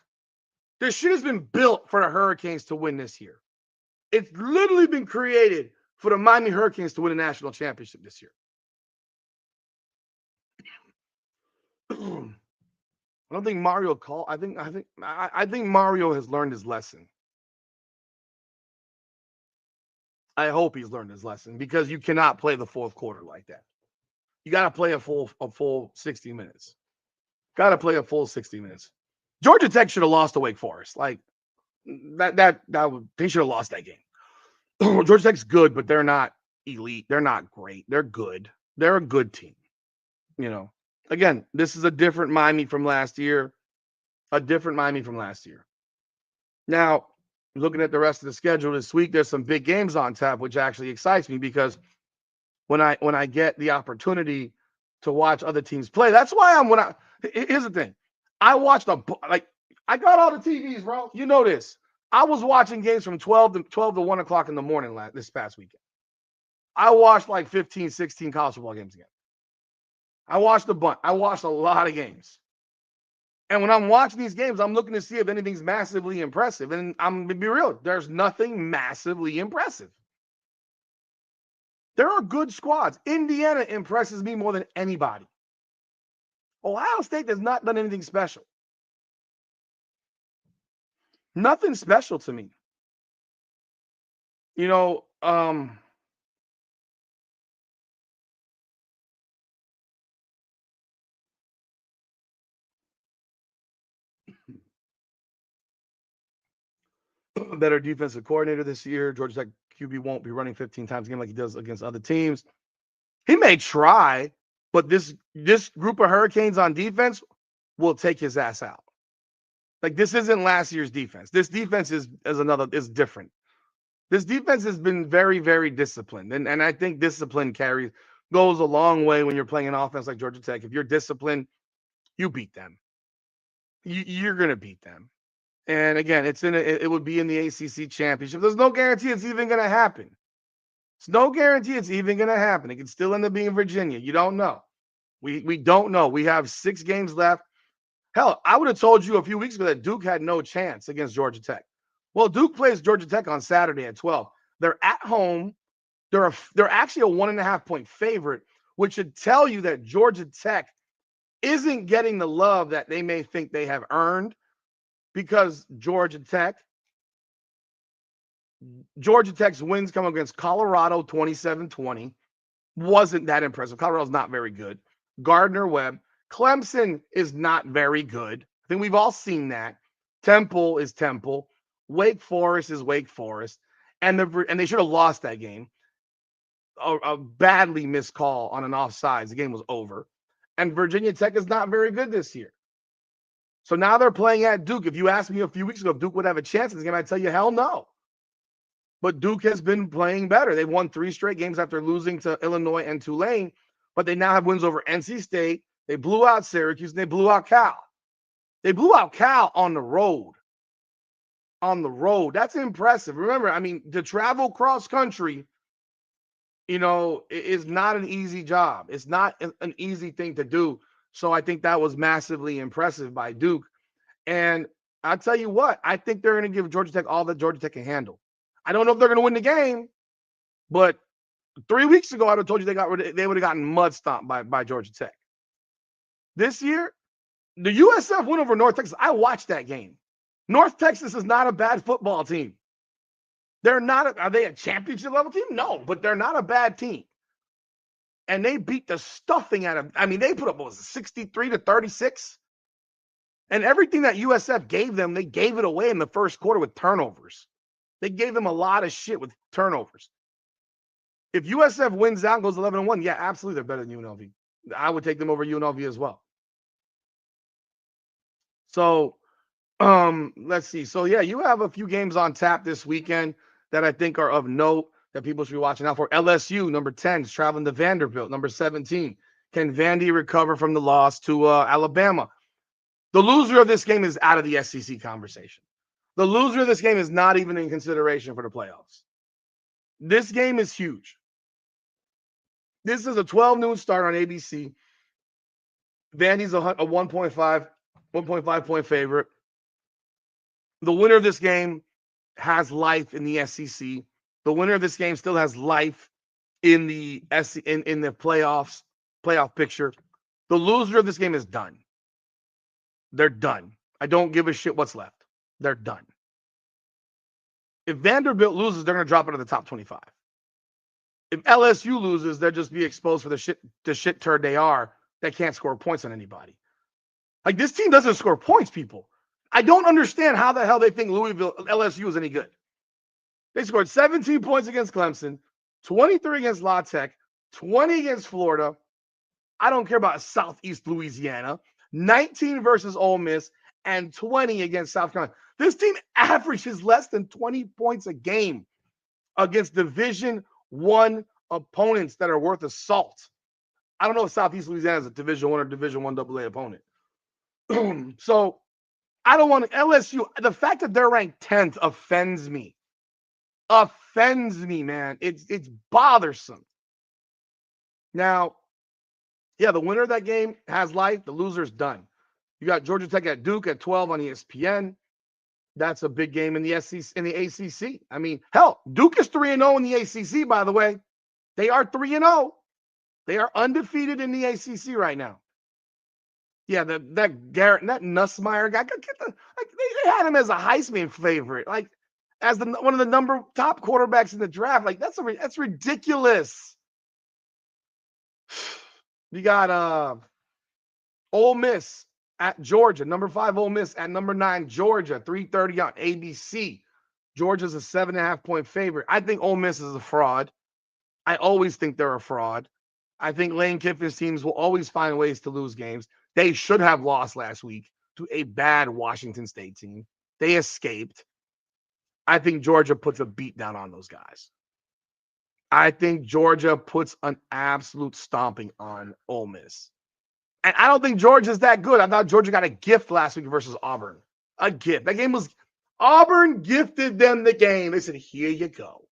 This shit has been built for the Hurricanes to win this year. It's literally been created for the Miami Hurricanes to win a national championship this year. I don't think Mario called. I think Mario has learned his lesson. I hope he's learned his lesson because you cannot play the fourth quarter like that. You got to play a full 60 minutes. Got to play a full 60 minutes. Georgia Tech should have lost to Wake Forest. Like they should have lost that game. Georgia Tech's good, but they're not elite. They're not great. They're good. They're a good team. You know. Again, this is a different Miami from last year. A different Miami from last year. Now, looking at the rest of the schedule this week, there's some big games on tap, which actually excites me because when I get the opportunity to watch other teams play, that's why here's the thing. I got all the TVs, bro. You know this. I was watching games from 12 to 1 o'clock in the morning this past weekend. I watched like 15, 16 college football games again. I watched a bunch. I watched a lot of games. And when I'm watching these games, I'm looking to see if anything's massively impressive. And I'm going to be real. There's nothing massively impressive. There are good squads. Indiana impresses me more than anybody. Ohio State has not done anything special. Nothing special to me. You know, better defensive coordinator this year. Georgia Tech QB won't be running 15 times a game like he does against other teams. He may try, but this group of Hurricanes on defense will take his ass out. Like, this isn't last year's defense. This defense is different. This defense has been very, very disciplined. And I think discipline goes a long way when you're playing an offense like Georgia Tech. If you're disciplined, you beat them. You're going to beat them. And again, it would be in the ACC championship. There's no guarantee it's even going to happen. There's no guarantee it's even going to happen. It could still end up being Virginia. You don't know. We don't know. We have 6 games left. Hell, I would have told you a few weeks ago that Duke had no chance against Georgia Tech. Well, Duke plays Georgia Tech on Saturday at 12. They're at home. They're actually a 1.5 point favorite, which should tell you that Georgia Tech isn't getting the love that they may think they have earned, because Georgia Tech's wins come against Colorado 27-20 wasn't that impressive. Colorado's not very good. Gardner-Webb. Clemson is not very good. I think we've all seen that. Temple is Temple. Wake Forest is Wake Forest. And they should have lost that game. A badly missed call on an offsides. The game was over. And Virginia Tech is not very good this year. So now they're playing at Duke. If you asked me a few weeks ago if Duke would have a chance in this game, I'd tell you, hell no. But Duke has been playing better. They won 3 straight games after losing to Illinois and Tulane, but they now have wins over NC State. They blew out Syracuse, and they blew out Cal. They blew out Cal on the road. On the road. That's impressive. Remember, I mean, to travel cross country, is not an easy job. It's not an easy thing to do. So I think that was massively impressive by Duke. And I'll tell you what, I think they're going to give Georgia Tech all that Georgia Tech can handle. I don't know if they're going to win the game, but 3 weeks ago, I would have told you they would have gotten mud stomped by Georgia Tech. This year, the USF win over North Texas. I watched that game. North Texas is not a bad football team. Are they a championship level team? No, but they're not a bad team. And they beat the stuffing out of, they put up, 63-36? And everything that USF gave them, they gave it away in the first quarter with turnovers. They gave them a lot of shit with turnovers. If USF wins out and goes 11-1, yeah, absolutely, they're better than UNLV. I would take them over UNLV as well. So, let's see. So, yeah, you have a few games on tap this weekend that I think are of note that people should be watching out for. LSU, number 10, is traveling to Vanderbilt. Number 17, can Vandy recover from the loss to Alabama? The loser of this game is out of the SEC conversation. The loser of this game is not even in consideration for the playoffs. This game is huge. This is a 12 noon start on ABC. Vandy's a 1.5 point favorite. The winner of this game has life in the SEC. The winner of this game still has life in the playoff picture. The loser of this game is done. They're done. I don't give a shit what's left. They're done. If Vanderbilt loses, they're going to drop into the top 25. If LSU loses, they'll just be exposed for the shit turd they are that can't score points on anybody. Like, this team doesn't score points, people. I don't understand how the hell they think LSU is any good. They scored 17 points against Clemson, 23 against La Tech, 20 against Florida. I don't care about Southeast Louisiana. 19 versus Ole Miss and 20 against South Carolina. This team averages less than 20 points a game against Division I opponents that are worth a salt. I don't know if Southeast Louisiana is a Division I or Division I AA opponent. So I don't want LSU. The fact that they're ranked 10th offends me. Offends me, man. It's bothersome. Now, yeah, the winner of that game has life. The loser's done. You got Georgia Tech at Duke at 12 on ESPN. That's a big game in the SEC, in the ACC. I mean, hell, Duke is 3-0 in the ACC, by the way. They are 3-0. They are undefeated in the ACC right now. Yeah, that Garrett, that Nussmeier guy, they had him as a Heisman favorite, like as one of the top quarterbacks in the draft. Like that's ridiculous. You got Ole Miss at Georgia, number 5 Ole Miss at number 9 Georgia, 3:30 on ABC. Georgia's a 7.5-point favorite. I think Ole Miss is a fraud. I always think they're a fraud. I think Lane Kiffin's teams will always find ways to lose games. They should have lost last week to a bad Washington State team. They escaped. I think Georgia puts a beat down on those guys. I think Georgia puts an absolute stomping on Ole Miss. And I don't think Georgia's that good. I thought Georgia got a gift last week versus Auburn. A gift. That game was Auburn gifted them the game. They said, here you go.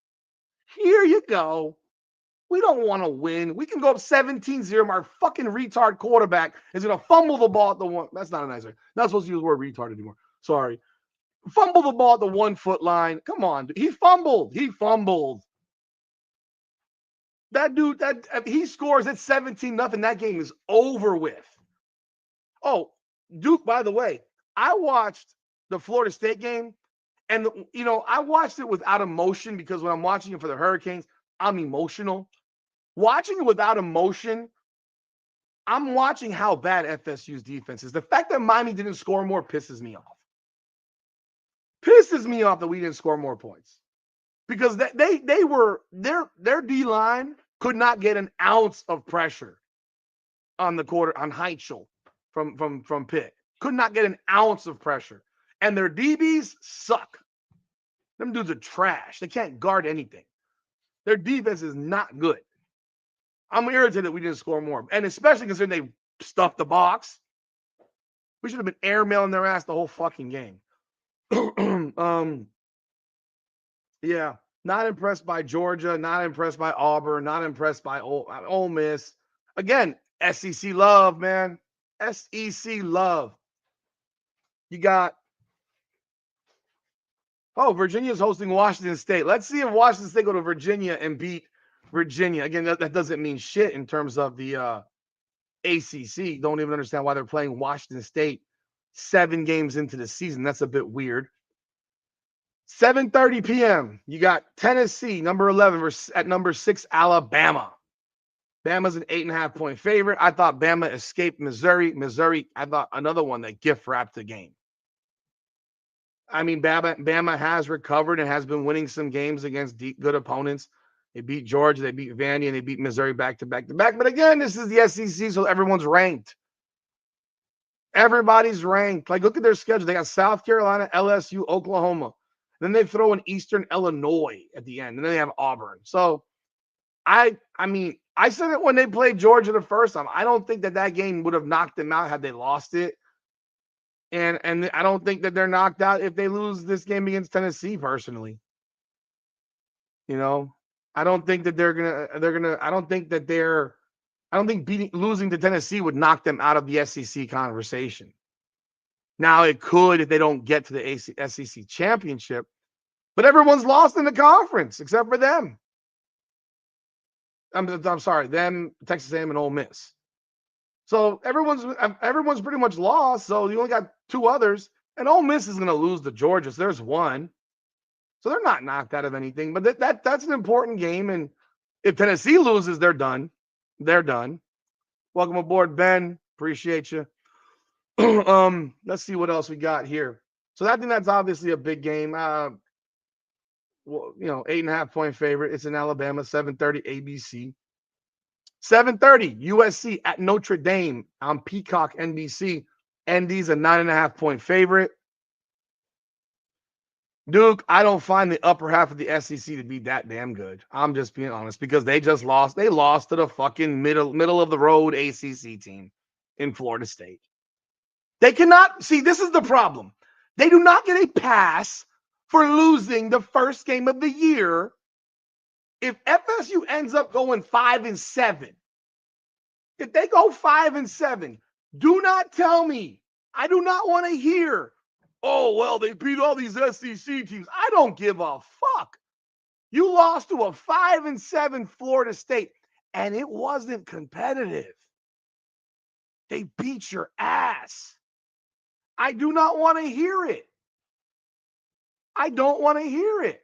Here you go. We don't want to win. We can go up 17-0. Our fucking retard quarterback is going to fumble the ball at the one. That's not a nice word. Not supposed to use the word retard anymore. Sorry. Fumble the ball at the 1 foot line. Come on. Dude. He fumbled. That dude, if he scores at 17-0, that game is over with. Oh, Duke, by the way, I watched the Florida State game, and, I watched it without emotion because when I'm watching it for the Hurricanes, I'm emotional. Watching it without emotion, I'm watching how bad FSU's defense is. The fact that Miami didn't score more pisses me off. Pisses me off that we didn't score more points. Because their D-line could not get an ounce of pressure on Heitschel from Pitt. Could not get an ounce of pressure. And their DBs suck. Them dudes are trash. They can't guard anything. Their defense is not good. I'm irritated that we didn't score more. And especially considering they stuffed the box. We should have been airmailing their ass the whole fucking game. Yeah. Not impressed by Georgia. Not impressed by Auburn. Not impressed by Ole Miss. Again, SEC love, man. SEC love. You got Virginia's hosting Washington State. Let's see if Washington State go to Virginia and beat Virginia. Again, that doesn't mean shit in terms of the ACC. Don't even understand why they're playing Washington State 7 games into the season. That's a bit weird. 7:30 p.m. You got Tennessee, number 11, versus at number 6, Alabama. Bama's an 8.5-point favorite. I thought Bama escaped Missouri. Missouri, I thought another one that gift wrapped the game. I mean, Bama has recovered and has been winning some games against good opponents. They beat Georgia, they beat Vandy, and they beat Missouri back to back to back. But again, this is the SEC, so everyone's ranked. Everybody's ranked. Like, look at their schedule. They got South Carolina, LSU, Oklahoma. Then they throw in Eastern Illinois at the end. And then they have Auburn. So, I mean, I said it when they played Georgia the first time. I don't think that game would have knocked them out had they lost it. And I don't think that they're knocked out if they lose this game against Tennessee, personally. I don't think that I don't think losing to Tennessee would knock them out of the SEC conversation. Now, it could if they don't get to the SEC championship, but everyone's lost in the conference except for them. I'm sorry, them, Texas A&M, and Ole Miss. So everyone's pretty much lost. So you only got 2 others, and Ole Miss is going to lose to Georgia. So there's 1. So they're not knocked out of anything. But that's an important game. And if Tennessee loses, they're done. They're done. Welcome aboard, Ben. Appreciate you. Let's see what else we got here. So I think that's obviously a big game. 8.5-point favorite. It's in Alabama, 7:30 ABC. 7:30 USC at Notre Dame on Peacock NBC. ND's a 9.5-point favorite. Duke, I don't find the upper half of the SEC to be that damn good. I'm just being honest because they just lost. They lost to the fucking middle of the road ACC team in Florida State. They cannot see. This is the problem. They do not get a pass for losing the first game of the year. If FSU ends up going 5-7, if they go 5-7, do not tell me. I do not want to hear, oh, well, they beat all these SEC teams. I don't give a fuck. You lost to a 5-7 Florida State, and it wasn't competitive. They beat your ass. I do not want to hear it. I don't want to hear it.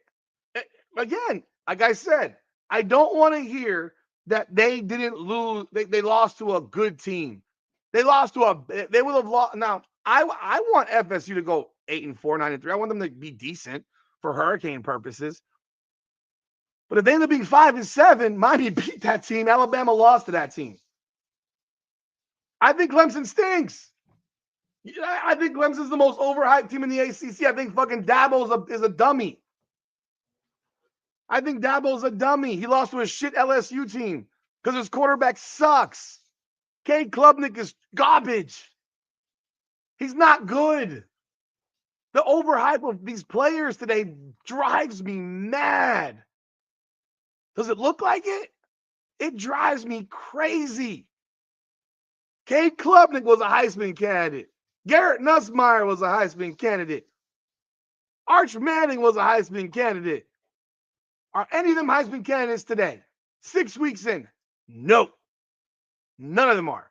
Again, like I said, I don't want to hear that they didn't lose. They lost to a good team. They lost to they would have lost. Now, I want FSU to go 8-4, 9-3. I want them to be decent for hurricane purposes. But if they end up being 5-7, Miami beat that team. Alabama lost to that team. I think Clemson stinks. I think Clemson's the most overhyped team in the ACC. I think fucking Dabo is a dummy. I think Dabo's a dummy. He lost to a shit LSU team because his quarterback sucks. Cade Klubnik is garbage. He's not good. The overhype of these players today drives me mad. Does it look like it? It drives me crazy. Cade Klubnik was a Heisman candidate. Garrett Nussmeier was a Heisman candidate. Arch Manning was a Heisman candidate. Are any of them Heisman candidates today? 6 weeks in? No. None of them are.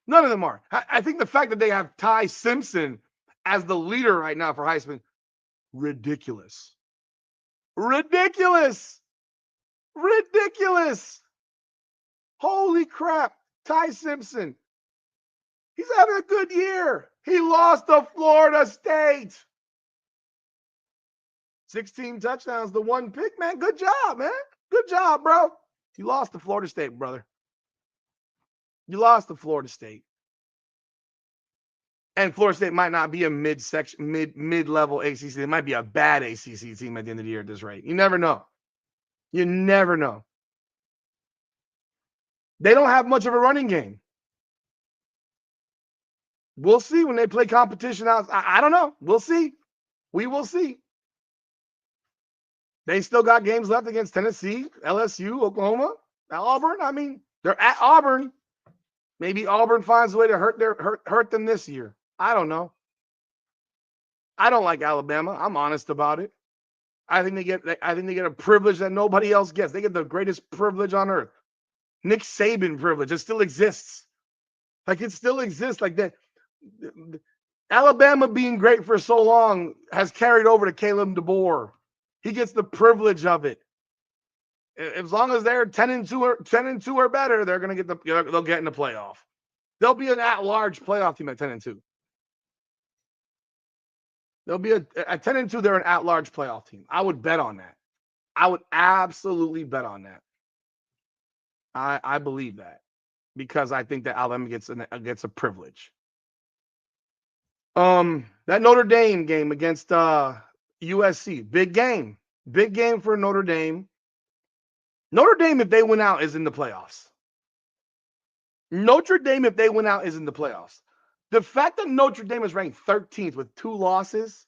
None of them are. I think the fact that they have Ty Simpson as the leader right now for Heisman, ridiculous. Ridiculous. Ridiculous. Holy crap. Ty Simpson. He's having a good year. He lost to Florida State. 16 touchdowns, the one pick, man. Good job, man. Good job, bro. You lost to Florida State, brother. You lost to Florida State. And Florida State might not be a mid-level ACC. It might be a bad ACC team at the end of the year at this rate. You never know. You never know. They don't have much of a running game. We'll see when they play competition out. I don't know. We'll see. We will see. They still got games left against Tennessee, LSU, Oklahoma, Auburn. I mean, they're at Auburn. Maybe Auburn finds a way to hurt them this year. I don't know. I don't like Alabama. I'm honest about it. I think they get a privilege that nobody else gets. They get the greatest privilege on earth. Nick Saban privilege. It still exists. Like it still exists. Like that. Alabama being great for so long has carried over to Caleb DeBoer. He gets the privilege of it. As long as they're 10-2 or better, they're gonna they'll get in the playoff. They'll be an at-large playoff team at 10-2. They'll be at 10-2. They're an at-large playoff team. I would bet on that. I would absolutely bet on that. I believe that because I think that Alabama gets a privilege. That Notre Dame game against USC, big game for Notre Dame. Notre Dame, if they win out, is in the playoffs. Notre Dame, if they win out, is in the playoffs. The fact that Notre Dame is ranked 13th with 2 losses,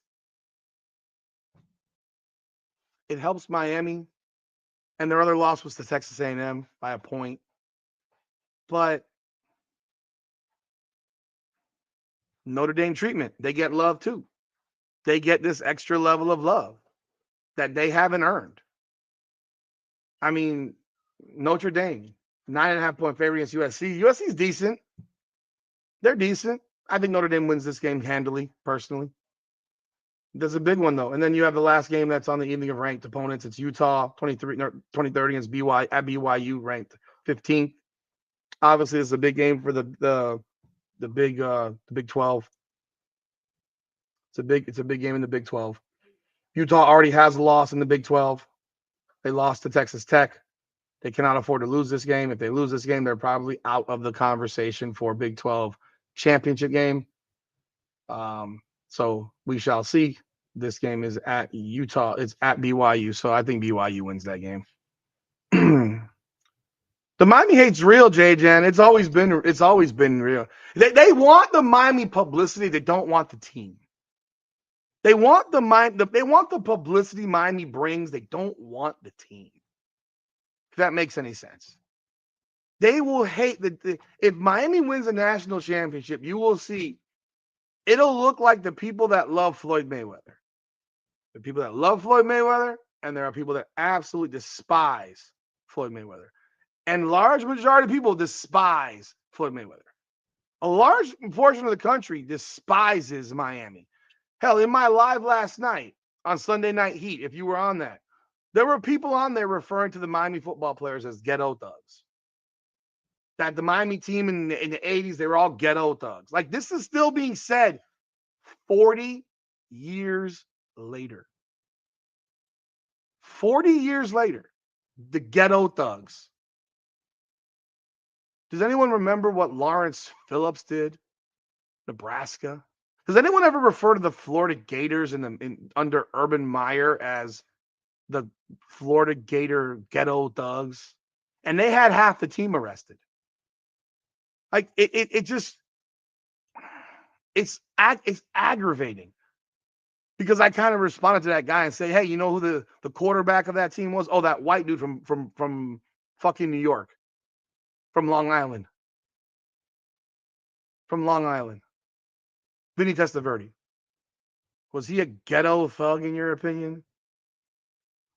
it helps Miami. And their other loss was to Texas A&M by a point. But Notre Dame treatment, they get love too. They get this extra level of love that they haven't earned. I mean, Notre Dame, 9.5-point favorite against USC. USC is decent. They're decent. I think Notre Dame wins this game handily, personally. There's a big one, though. And then you have the last game that's on the evening of ranked opponents. It's Utah, 23rd against BYU, ranked 15th. Obviously, it's a big game for the Big 12. It's a big game in the Big 12. Utah already has a loss in the Big 12. They lost to Texas Tech. They cannot afford to lose this game. If they lose this game, they're probably out of the conversation for Big 12 championship game. So we shall see. This game is at Utah. It's at BYU. So I think BYU wins that game. The Miami hate's real, J-Jan. It's always been real. They want the Miami publicity. They don't want the team. They want the publicity Miami brings. They don't want the team. If that makes any sense. They will hate if Miami wins a national championship, you will see it'll look like the people that love Floyd Mayweather. The people that love Floyd Mayweather and there are people that absolutely despise Floyd Mayweather. And large majority of people despise Floyd Mayweather. A large portion of the country despises Miami. Hell, in my live last night on Sunday Night Heat, if you were on that, there were people on there referring to the Miami football players as ghetto thugs. That the Miami team in the 80s, they were all ghetto thugs. Like, this is still being said 40 years later. 40 years later, the ghetto thugs. Does anyone remember what Lawrence Phillips did? Nebraska. Does anyone ever refer to the Florida Gators under Urban Meyer as the Florida Gator ghetto thugs? And they had half the team arrested. Like it's aggravating, because I kind of responded to that guy and say, hey, you know who the quarterback of that team was? Oh, that white dude from fucking New York, from Long Island. Vinny Testaverde. Was he a ghetto thug in your opinion?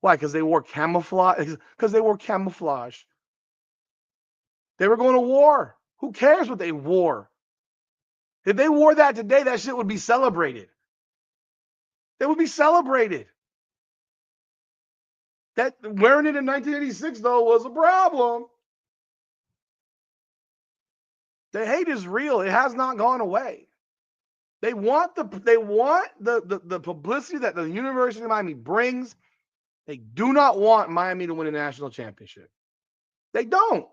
Why? Because they wore camouflage? Because they wore camouflage. They were going to war. Who cares what they wore? If they wore that today, that shit would be celebrated. They would be celebrated. That wearing it in 1986, though, was a problem. The hate is real. It has not gone away. They want the publicity that the University of Miami brings. They do not want Miami to win a national championship. They don't.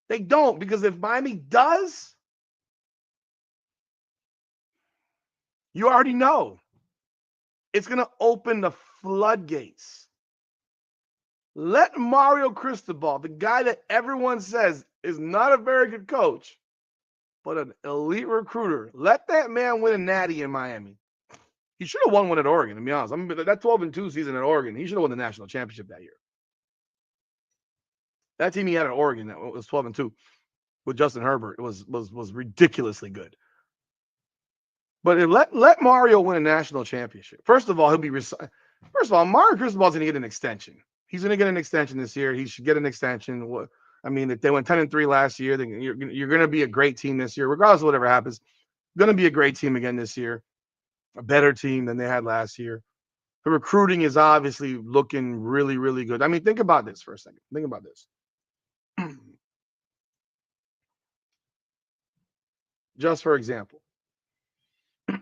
They don't, because if Miami does, you already know it's going to open the floodgates. Let Mario Cristobal, the guy that everyone says is not a very good coach, but an elite recruiter, let that man win a natty in Miami. He should have won one at Oregon, to be honest. I mean, that 12-2 season at Oregon, he should have won the national championship that year. That team he had at Oregon that was 12-2 with Justin Herbert, it was ridiculously good. But let Mario win a national championship. First of all, Mario Cristobal's going to get an extension. He's going to get an extension this year. He should get an extension. I mean, if they went 10-3 last year, then you're going to be a great team this year, regardless of whatever happens. Going to be a great team again this year, a better team than they had last year. The recruiting is obviously looking really, really good. I mean, think about this for a second. Think about this. Just for example,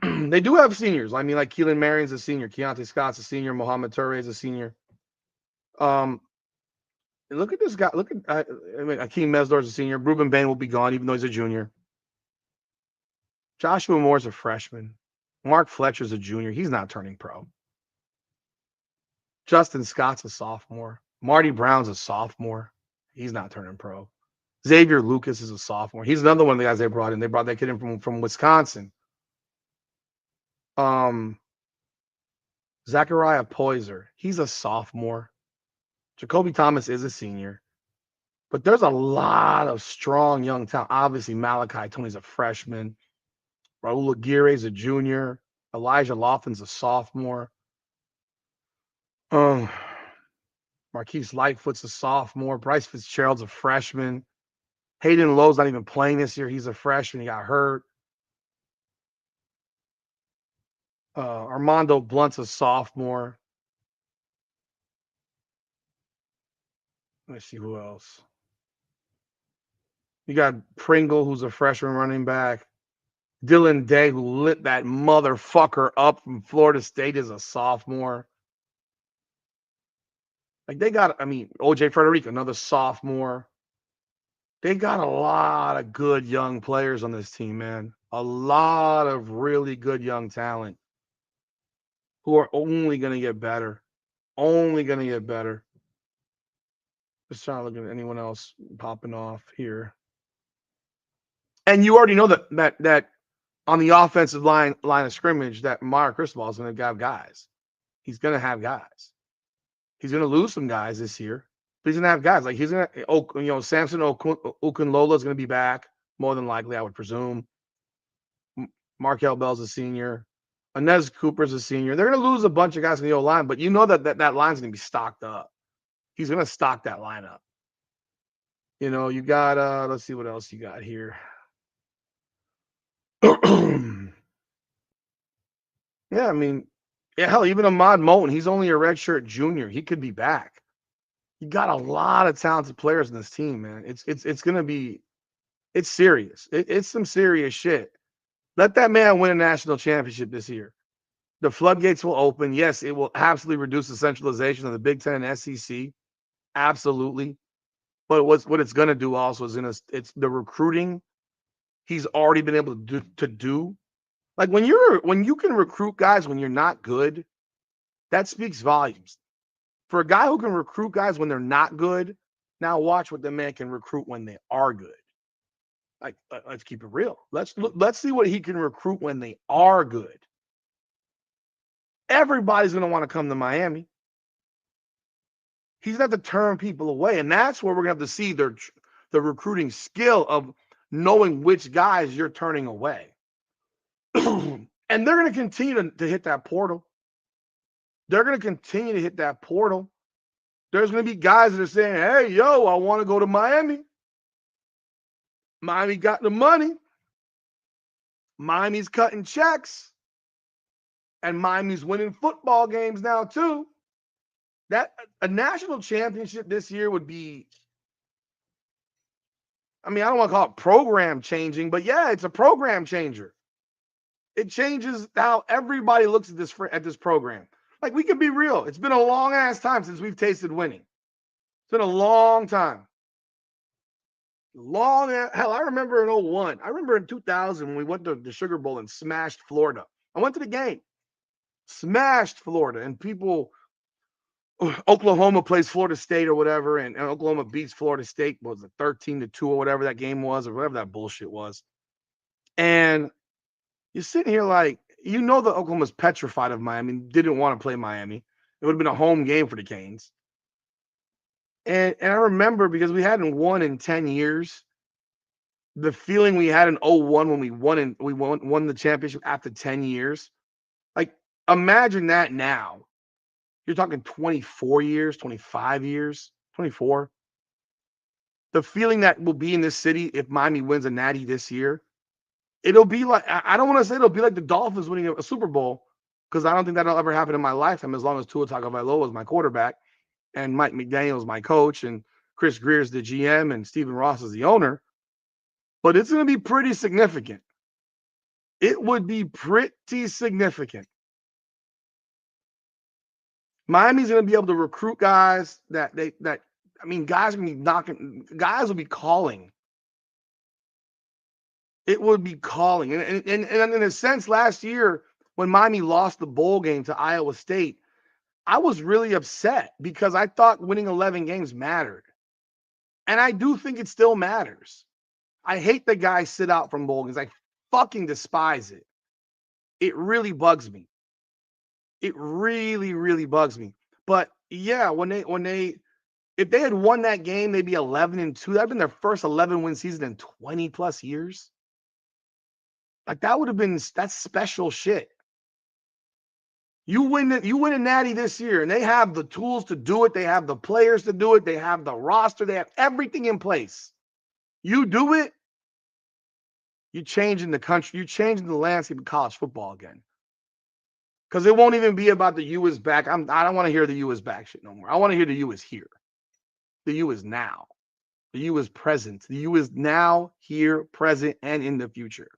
they do have seniors. I mean, like Keelan Marion's a senior, Keontae Scott's a senior, Mohamed Toure is a senior. Look at this guy. Look at Akeem Mesdor's a senior. Ruben Bain will be gone, even though he's a junior. Joshua Moore's a freshman. Mark Fletcher's a junior. He's not turning pro. Justin Scott's a sophomore. Marty Brown's a sophomore. He's not turning pro. Xavier Lucas is a sophomore. He's another one of the guys they brought in. They brought that kid in from Wisconsin. Zachariah Poyser, he's a sophomore. Jacoby Thomas is a senior. But there's a lot of strong young talent. Obviously, Malachi Tony's a freshman. Raul Aguirre's a junior. Elijah Laughlin's a sophomore. Marquise Lightfoot's a sophomore. Bryce Fitzgerald's a freshman. Hayden Lowe's not even playing this year. He's a freshman. He got hurt. Armando Blunt's a sophomore. Let's see who else. You got Pringle, who's a freshman running back. Dylan Day, who lit that motherfucker up from Florida State, is a sophomore. Like OJ Frederico, another sophomore. They got a lot of good young players on this team, man. A lot of really good young talent who are only going to get better. Only going to get better. Just trying to look at anyone else popping off here. And you already know that on the offensive line of scrimmage, that Mario Cristobal is going to have guys. He's going to have guys. He's going to lose some guys this year, but he's going to have guys. Like he's going to, Samson Okunlola is going to be back more than likely, I would presume. Markel Bell's a senior. Inez Cooper's a senior. They're going to lose a bunch of guys in the O line, but you know that line's going to be stocked up. He's going to stock that lineup. You got let's see what else you got here. Yeah, I mean, yeah, hell, even Ahmad Moten, he's only a redshirt junior. He could be back. You got a lot of talented players in this team, man. It's gonna be it's serious. It's some serious shit. Let that man win a national championship this year. The floodgates will open. Yes, it will absolutely reduce the centralization of the Big Ten and SEC. Absolutely. But what it's gonna do also is it's the recruiting he's already been able to do. Like when you can recruit guys when you're not good, that speaks volumes. For a guy who can recruit guys when they're not good, now watch what the man can recruit when they are good. Like let's keep it real. Let's see what he can recruit when they are good. Everybody's going to want to come to Miami. He's going to have to turn people away, and that's where we're going to have to see the recruiting skill of knowing which guys you're turning away. And they're going to continue to hit that portal. They're going to continue to hit that portal. There's going to be guys that are saying, hey, yo, I want to go to Miami. Miami got the money. Miami's cutting checks. And Miami's winning football games now, too. That a national championship this year would be, I mean, I don't want to call it program changing, but yeah, it's a program changer. It changes how everybody looks at this program. Like, we could be real. It's been a long ass time since we've tasted winning. It's been a long time. Hell, I remember in 01. I remember in 2000 when we went to the Sugar Bowl and smashed Florida. I went to the game. Smashed Florida. And people, Oklahoma plays Florida State or whatever, and Oklahoma beats Florida State, was it 13-2 or whatever that game was, or whatever that bullshit was. And you're sitting here like, that Oklahoma's petrified of Miami, didn't want to play Miami. It would have been a home game for the Canes. And I remember, because we hadn't won in 10 years, the feeling we had in 01 when we won the championship after 10 years. Like, imagine that now. You're talking 24 years, 25 years, 24. The feeling that will be in this city if Miami wins a natty this year, it'll be like, I don't want to say it'll be like the Dolphins winning a Super Bowl, because I don't think that'll ever happen in my lifetime as long as Tua Tagovailoa is my quarterback and Mike McDaniel is my coach and Chris Greer is the GM and Stephen Ross is the owner. But it's going to be pretty significant. It would be pretty significant. Miami's going to be able to recruit guys guys are going to be knocking, guys will be calling. It would be calling. And in a sense, last year, when Miami lost the bowl game to Iowa State, I was really upset because I thought winning 11 games mattered. And I do think it still matters. I hate the guys sit out from bowl games. I fucking despise it. It really bugs me. It really, really bugs me. But yeah, if they had won that game, they'd be 11-2. That'd been their first 11-win season in 20 plus years. Like, that's special shit. You win a natty this year, and they have the tools to do it. They have the players to do it. They have the roster. They have everything in place. You do it, you're changing the country. You're changing the landscape of college football again. Because it won't even be about the U is back. I don't want to hear the U is back shit no more. I want to hear the U is here. The U is now. The U is present. The U is now, here, present, and in the future.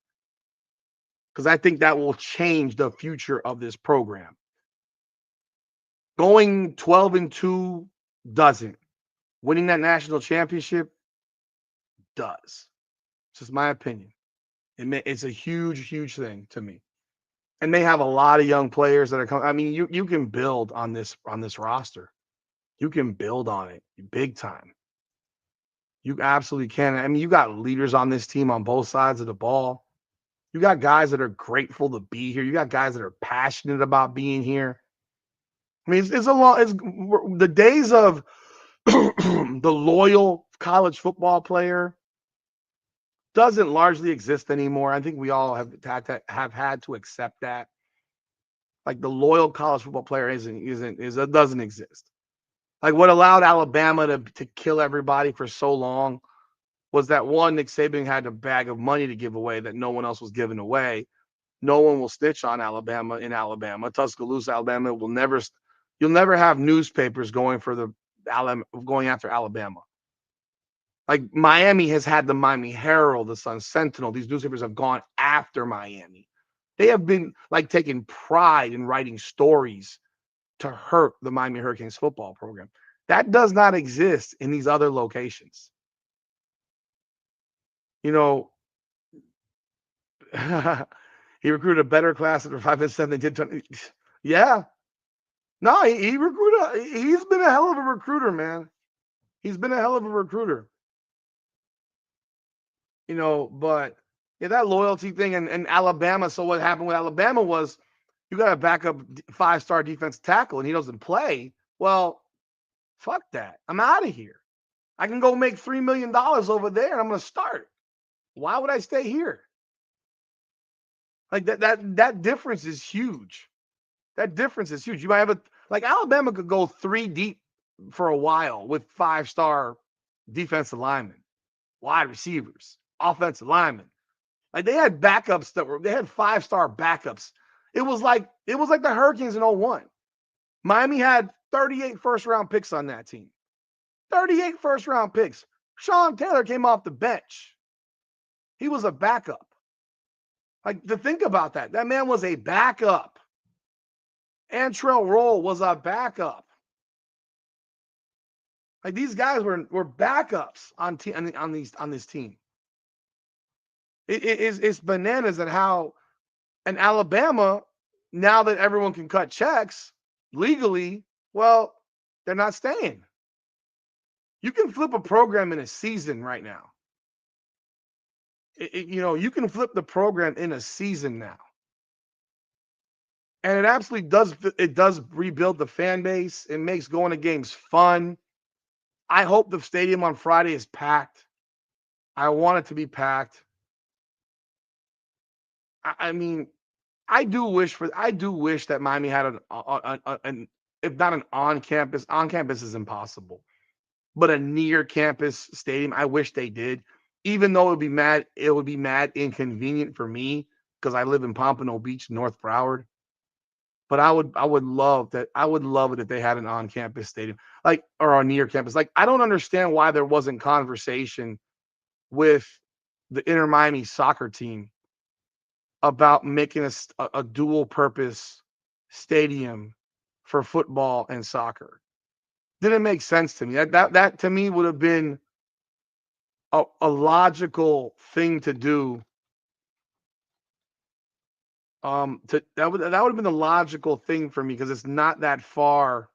Because I think that will change the future of this program. Going 12-2 doesn't. Winning that national championship does. It's just my opinion. It's a huge, huge thing to me. And they have a lot of young players that are coming. I mean, you can build on this roster. You can build on it big time. You absolutely can. I mean, you got leaders on this team on both sides of the ball. You got guys that are grateful to be here. You got guys that are passionate about being here. I mean, it's the days of the loyal college football player doesn't largely exist anymore. I think we all have had to accept that. Like the loyal college football player doesn't exist. Like what allowed Alabama to kill everybody for so long was that one, Nick Saban had a bag of money to give away that no one else was giving away. No one will snitch on Alabama in Alabama. Tuscaloosa, Alabama will never. You'll never have newspapers going for going after Alabama. Like Miami has had the Miami Herald, the Sun Sentinel. These newspapers have gone after Miami. They have been like taking pride in writing stories to hurt the Miami Hurricanes football program. That does not exist in these other locations. You know, he recruited a better class after 5 and 7 than did 20. Yeah. No, he recruited. He's been a hell of a recruiter, man. He's been a hell of a recruiter. But yeah, that loyalty thing and Alabama. So what happened with Alabama was you got a backup 5-star defensive tackle and he doesn't play. Well, fuck that. I'm out of here. I can go make $3 million over there and I'm going to start. Why would I stay here? Like that difference is huge. That difference is huge. You might have Alabama could go 3 deep for a while with 5-star defensive linemen, wide receivers, offensive linemen. Like they had backups they had 5-star backups. It was like the Hurricanes in 01. Miami had 38 first-round picks on that team. 38 first-round picks. Sean Taylor came off the bench. He was a backup. Like, to think about that. That man was a backup. Antrell Roll was a backup. Like, these guys were backups on this team. It's bananas at how, and Alabama, now that everyone can cut checks legally, well, they're not staying. You can flip a program in a season right now. You can flip the program in a season now. And it absolutely does rebuild the fan base. It makes going to games fun. I hope the stadium on Friday is packed. I want it to be packed. I mean, I do wish that Miami had an if not an on campus is impossible, but a near campus stadium. I wish they did, even though it would be mad inconvenient for me because I live in Pompano Beach, North Broward. But I would love that. I would love it if they had an on campus stadium, or a near campus. Like, I don't understand why there wasn't conversation with the Inter Miami soccer team about making a dual purpose stadium for football and soccer. Didn't make sense to me. That to me would have been a logical thing to do. That would have been a logical thing for me because it's not that far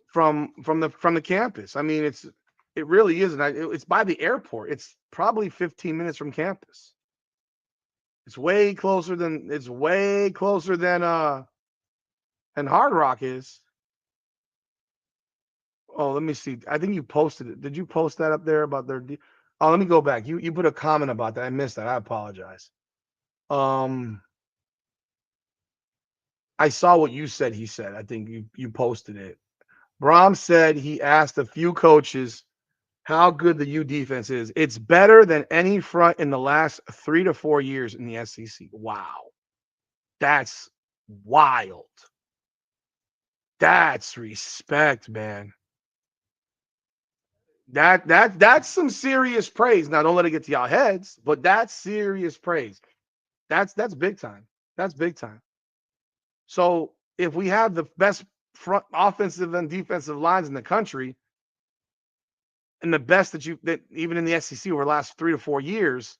from the campus. I mean, it really isn't. It's by the airport. It's probably 15 minutes from campus. It's way closer than Hard Rock is. Oh, let me see. I think you posted it. Did you post that up there about their? Oh, let me go back. You put a comment about that. I missed that. I apologize. I saw what you said. He said. I think you posted it. Brom said he asked a few coaches how good the U defense is. It's better than any front in the last 3 to 4 years in the SEC. Wow. That's wild. That's respect, man. That's some serious praise. Now, don't let it get to y'all heads, but that's serious praise. That's big time. That's big time. So if we have the best front offensive and defensive lines in the country, and the best that even in the SEC over the last 3 to 4 years.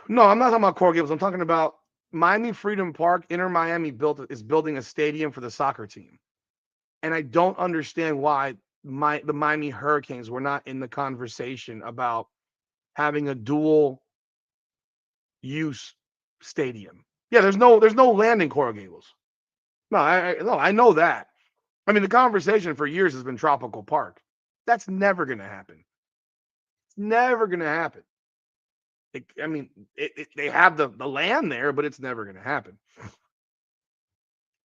No, I'm not talking about Coral Gables. I'm talking about Miami Freedom Park. Inter Miami is building a stadium for the soccer team, and I don't understand why the Miami Hurricanes were not in the conversation about having a dual use stadium. Yeah, there's no land in Coral Gables. No, I know that. I mean, the conversation for years has been Tropical Park. That's never going to happen. It's never going to happen. They have the land there, but it's never going to happen.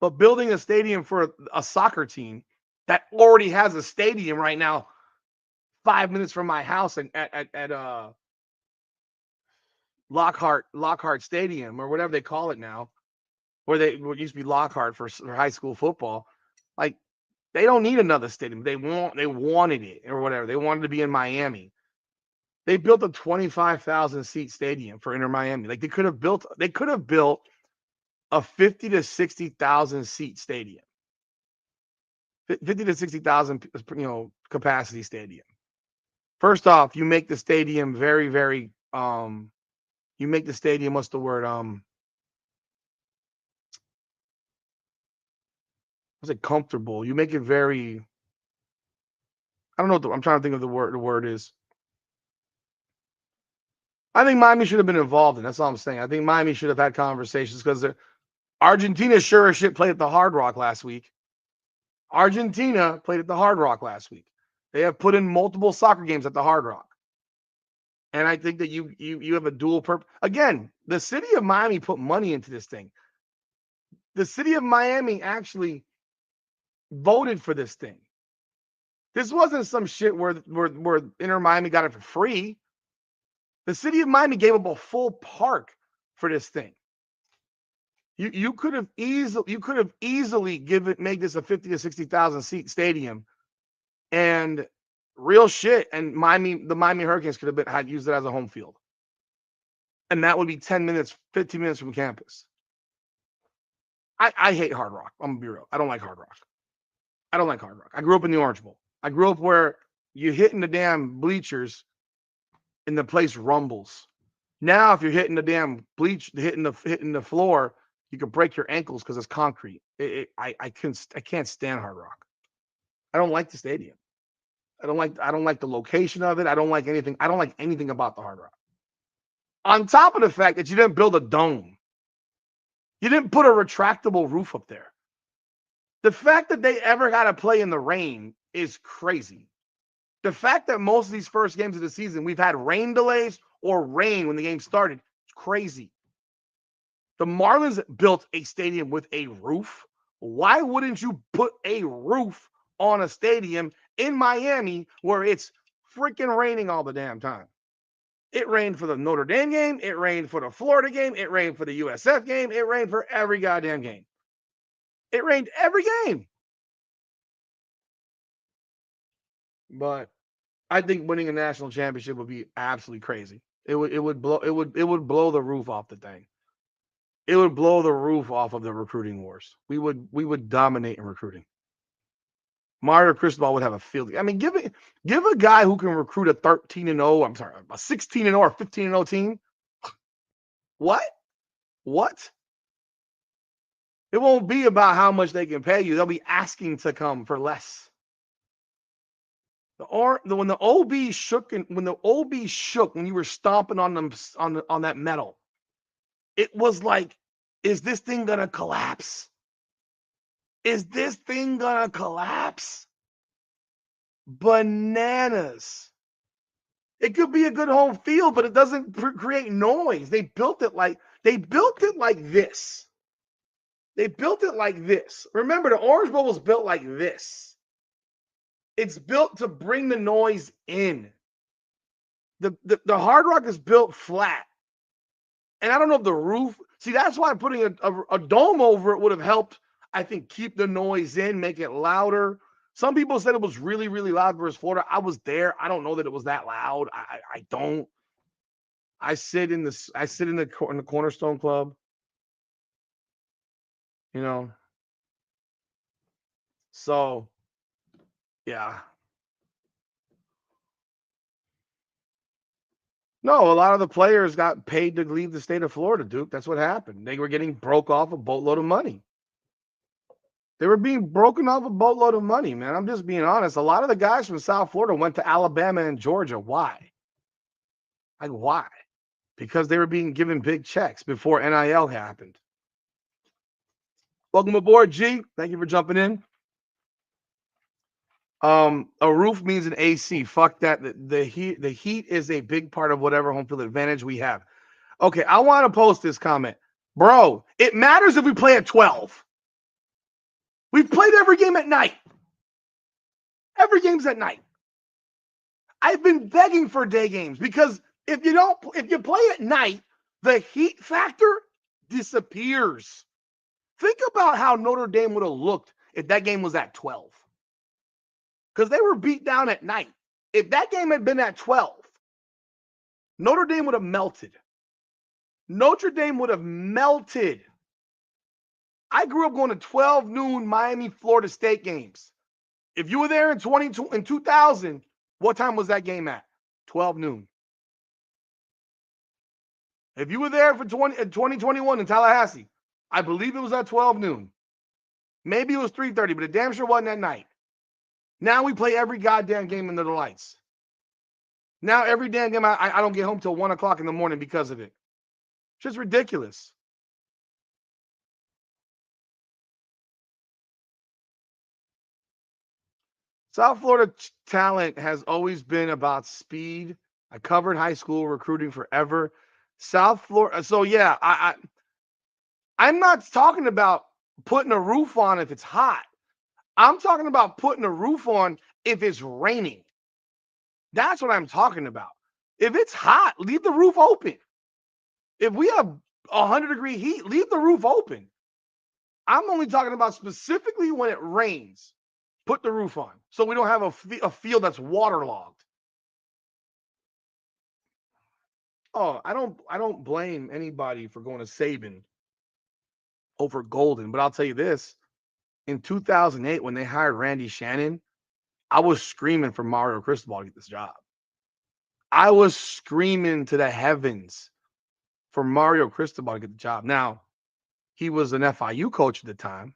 But building a stadium for a soccer team that already has a stadium right now, 5 minutes from my house at Lockhart Stadium or whatever they call it now, what used to be Lockhart for high school football. Like, they don't need another stadium. They wanted it or whatever. They wanted to be in Miami. They built a 25,000 seat stadium for Inter Miami. Like, they could have built a 50 to 60,000 seat stadium. 50 to 60,000 capacity stadium. First off, you make the stadium very, very you make the stadium, what's the word? Was it comfortable? You make it very, I don't know I'm trying to think of the word is. I think Miami should have been involved in. That's all I'm saying. I think Miami should have had conversations because Argentina sure as shit played at the Hard Rock last week. Argentina played at the Hard Rock last week. They have put in multiple soccer games at the Hard Rock. And I think that you have a dual purpose. Again, the city of Miami put money into this thing. The city of Miami actually voted for this thing. This wasn't some shit where Inter Miami got it for free. The city of Miami gave up a full park for this thing. You could have easily make this a 50 to 60,000 seat stadium, and real shit. And the Miami Hurricanes could have had used it as a home field, and that would be 10 minutes, 15 minutes from campus. I hate Hard Rock. I'm gonna be real. I don't like Hard Rock. I grew up in the Orange Bowl. I grew up where you hitting the damn bleachers, and the place rumbles. Now, if you're hitting the damn hitting the floor, you can break your ankles because it's concrete. I can't stand Hard Rock. I don't like the stadium. I don't like the location of it. I don't like anything. I don't like anything about the Hard Rock. On top of the fact that you didn't build a dome. You didn't put a retractable roof up there. The fact that they ever got to play in the rain is crazy. The fact that most of these first games of the season, we've had rain delays or rain when the game started, it's crazy. The Marlins built a stadium with a roof. Why wouldn't you put a roof on a stadium in Miami where it's freaking raining all the damn time? It rained for the Notre Dame game. It rained for the Florida game. It rained for the USF game. It rained for every goddamn game. It rained every game. But I think winning a national championship would be absolutely crazy. It would blow the roof off the thing. It would blow the roof off of the recruiting wars. We would dominate in recruiting. Mario Cristobal would have a field. I mean, give a guy who can recruit a 13-0, I'm sorry, a 16-0 or 15-0 team. What? It won't be about how much they can pay you. They'll be asking to come for less. When the OB shook when you were stomping on them on that metal, it was like, is this thing gonna collapse? Is this thing gonna collapse? Bananas. It could be a good home field, but it doesn't create noise. They built it like this. Remember, the Orange Bowl was built like this. It's built to bring the noise in. The Hard Rock is built flat. And I don't know if the roof, see, that's why putting a dome over it would have helped, I think, keep the noise in, make it louder. Some people said it was really, really loud versus Florida. I was there. I don't know that it was that loud. I don't. I sit in the Cornerstone Club. You know. So, yeah. No, a lot of the players got paid to leave the state of Florida, Duke. That's what happened. They were getting broke off a boatload of money. They were being broken off a boatload of money, man. I'm just being honest. A lot of the guys from South Florida went to Alabama and Georgia. Why? Like, why? Because they were being given big checks before NIL happened. Welcome aboard, G. Thank you for jumping in. A roof means an AC. Fuck that. The heat is a big part of whatever home field advantage we have. Okay, I want to post this comment. Bro, it matters if we play at 12. We've played every game at night. Every game's at night. I've been begging for day games because if you play at night, the heat factor disappears. Think about how Notre Dame would have looked if that game was at 12. Because they were beat down at night. If that game had been at 12, Notre Dame would have melted. Notre Dame would have melted. I grew up going to 12 noon Miami, Florida State games. If you were there in 2000, what time was that game at? 12 noon. If you were there for 2021 in Tallahassee, I believe it was at 12 noon. Maybe it was 3:30, but it damn sure wasn't at night. Now we play every goddamn game under the lights. Now every damn game, I don't get home till 1 o'clock in the morning because of it. It's just ridiculous. South Florida talent has always been about speed. I covered high school recruiting forever. South Florida. So yeah, I'm not talking about putting a roof on if it's hot. I'm talking about putting a roof on if it's raining. That's what I'm talking about. If it's hot, leave the roof open. If we have 100-degree heat, leave the roof open. I'm only talking about specifically when it rains. Put the roof on so we don't have a field that's waterlogged. Oh, I don't blame anybody for going to Saban over Golden, but I'll tell you this. In 2008, when they hired Randy Shannon, I was screaming for Mario Cristobal to get this job. I was screaming to the heavens for Mario Cristobal to get the job. Now, he was an FIU coach at the time.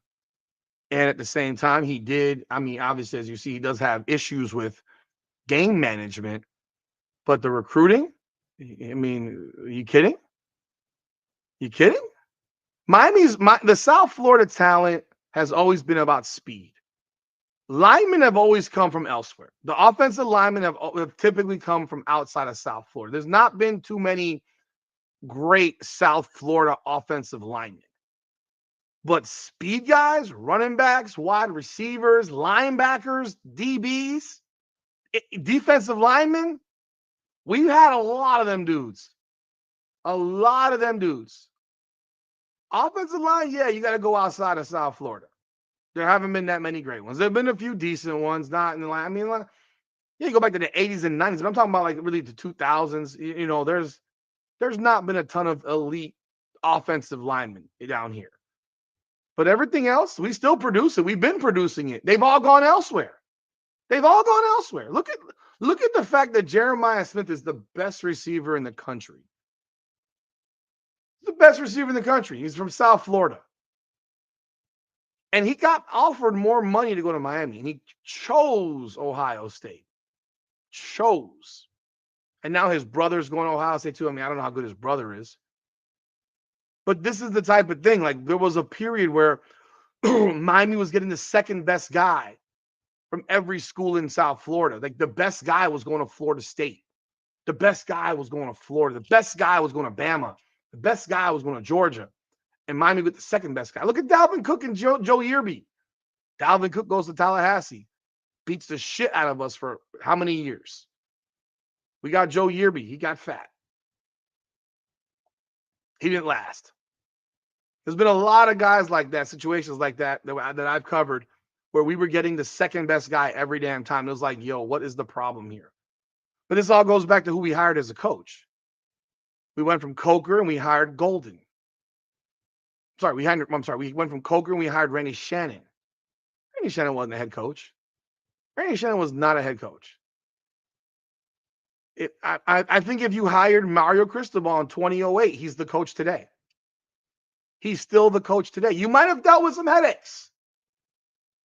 And at the same time, he did. I mean, obviously, as you see, he does have issues with game management. But the recruiting, I mean, are you kidding? You kidding? The South Florida talent has always been about speed. Linemen have always come from elsewhere. The offensive linemen have typically come from outside of South Florida. There's not been too many great South Florida offensive linemen. But speed guys, running backs, wide receivers, linebackers, DBs, defensive linemen, we've had a lot of them dudes. A lot of them dudes. Offensive line, yeah, you got to go outside of South Florida. There haven't been that many great ones. There have been a few decent ones, not in the line. I mean, yeah, you go back to the 80s and 90s, but I'm talking about like really the 2000s. You know, there's not been a ton of elite offensive linemen down here. But everything else, we still produce it. We've been producing it. They've all gone elsewhere. Look at the fact that Jeremiah Smith is the best receiver in the country. The best receiver in the country. He's from South Florida. And he got offered more money to go to Miami. And he chose Ohio State. Chose. And now his brother's going to Ohio State too. I mean, I don't know how good his brother is. But this is the type of thing. Like, there was a period where Miami was getting the second best guy from every school in South Florida. Like, the best guy was going to Florida State. The best guy was going to Florida. The best guy was going to Bama. The best guy was going to Georgia. And Miami with the second best guy. Look at Dalvin Cook and Joe Yearby. Dalvin Cook goes to Tallahassee. Beats the shit out of us for how many years? We got Joe Yearby. He got fat. He didn't last. There's been a lot of guys like that, situations like that I've covered, where we were getting the second best guy every damn time. It was like, yo, what is the problem here? But this all goes back to who we hired as a coach. We went from Coker and we hired Golden. We went from Coker and we hired Randy Shannon. Randy Shannon wasn't a head coach. Randy Shannon was not a head coach. I think if you hired Mario Cristobal in 2008, he's the coach today. He's still the coach today. You might have dealt with some headaches.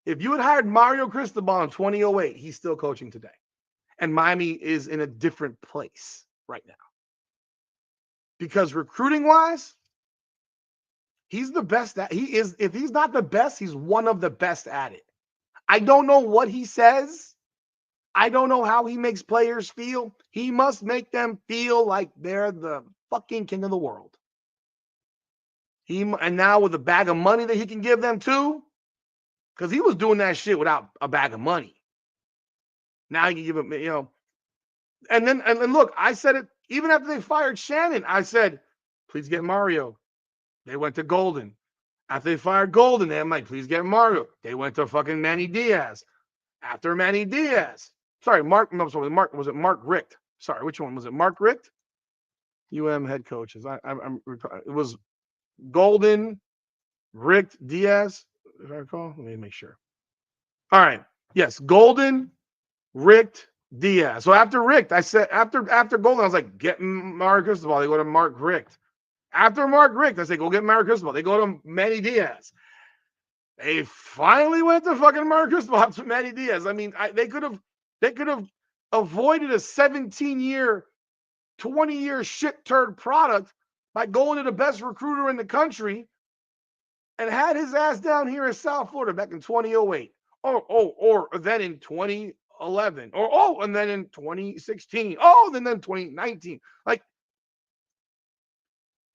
If you had hired Mario Cristobal in 2008, he's still coaching today. And Miami is in a different place right now. Because recruiting-wise, he's the best if he's not the best, he's one of the best at it. I don't know what he says I don't know how he makes players feel. He must make them feel like they're the fucking king of the world. And now with a bag of money that he can give them too, because he was doing that shit without a bag of money. Now you can give him, and then look, I said it even after they fired Shannon. I said, please get Mario. They went to Golden. After they fired Golden, I'm like, please get Mario. They went to fucking Manny Diaz. After Manny Diaz, sorry, Mark. No, sorry, Mark. Was it Mark Richt? Sorry, which one was it? Mark Richt, head coaches. It was Golden, Richt, Diaz. If I recall, let me make sure. All right. Yes, Golden, Richt, Diaz. So after Richt, I said after Golden, I was like, get Mario Cristobal. They go to Mark Richt. After Mark Richt, I say, go get Mario Cristobal. They go to Manny Diaz. They finally went to fucking Mario Cristobal after Manny Diaz. I mean, they could have avoided a 17-year, 20-year shit turd product by going to the best recruiter in the country and had his ass down here in South Florida back in 2008. Or then in 2011. And then in 2016. Then 2019. Like,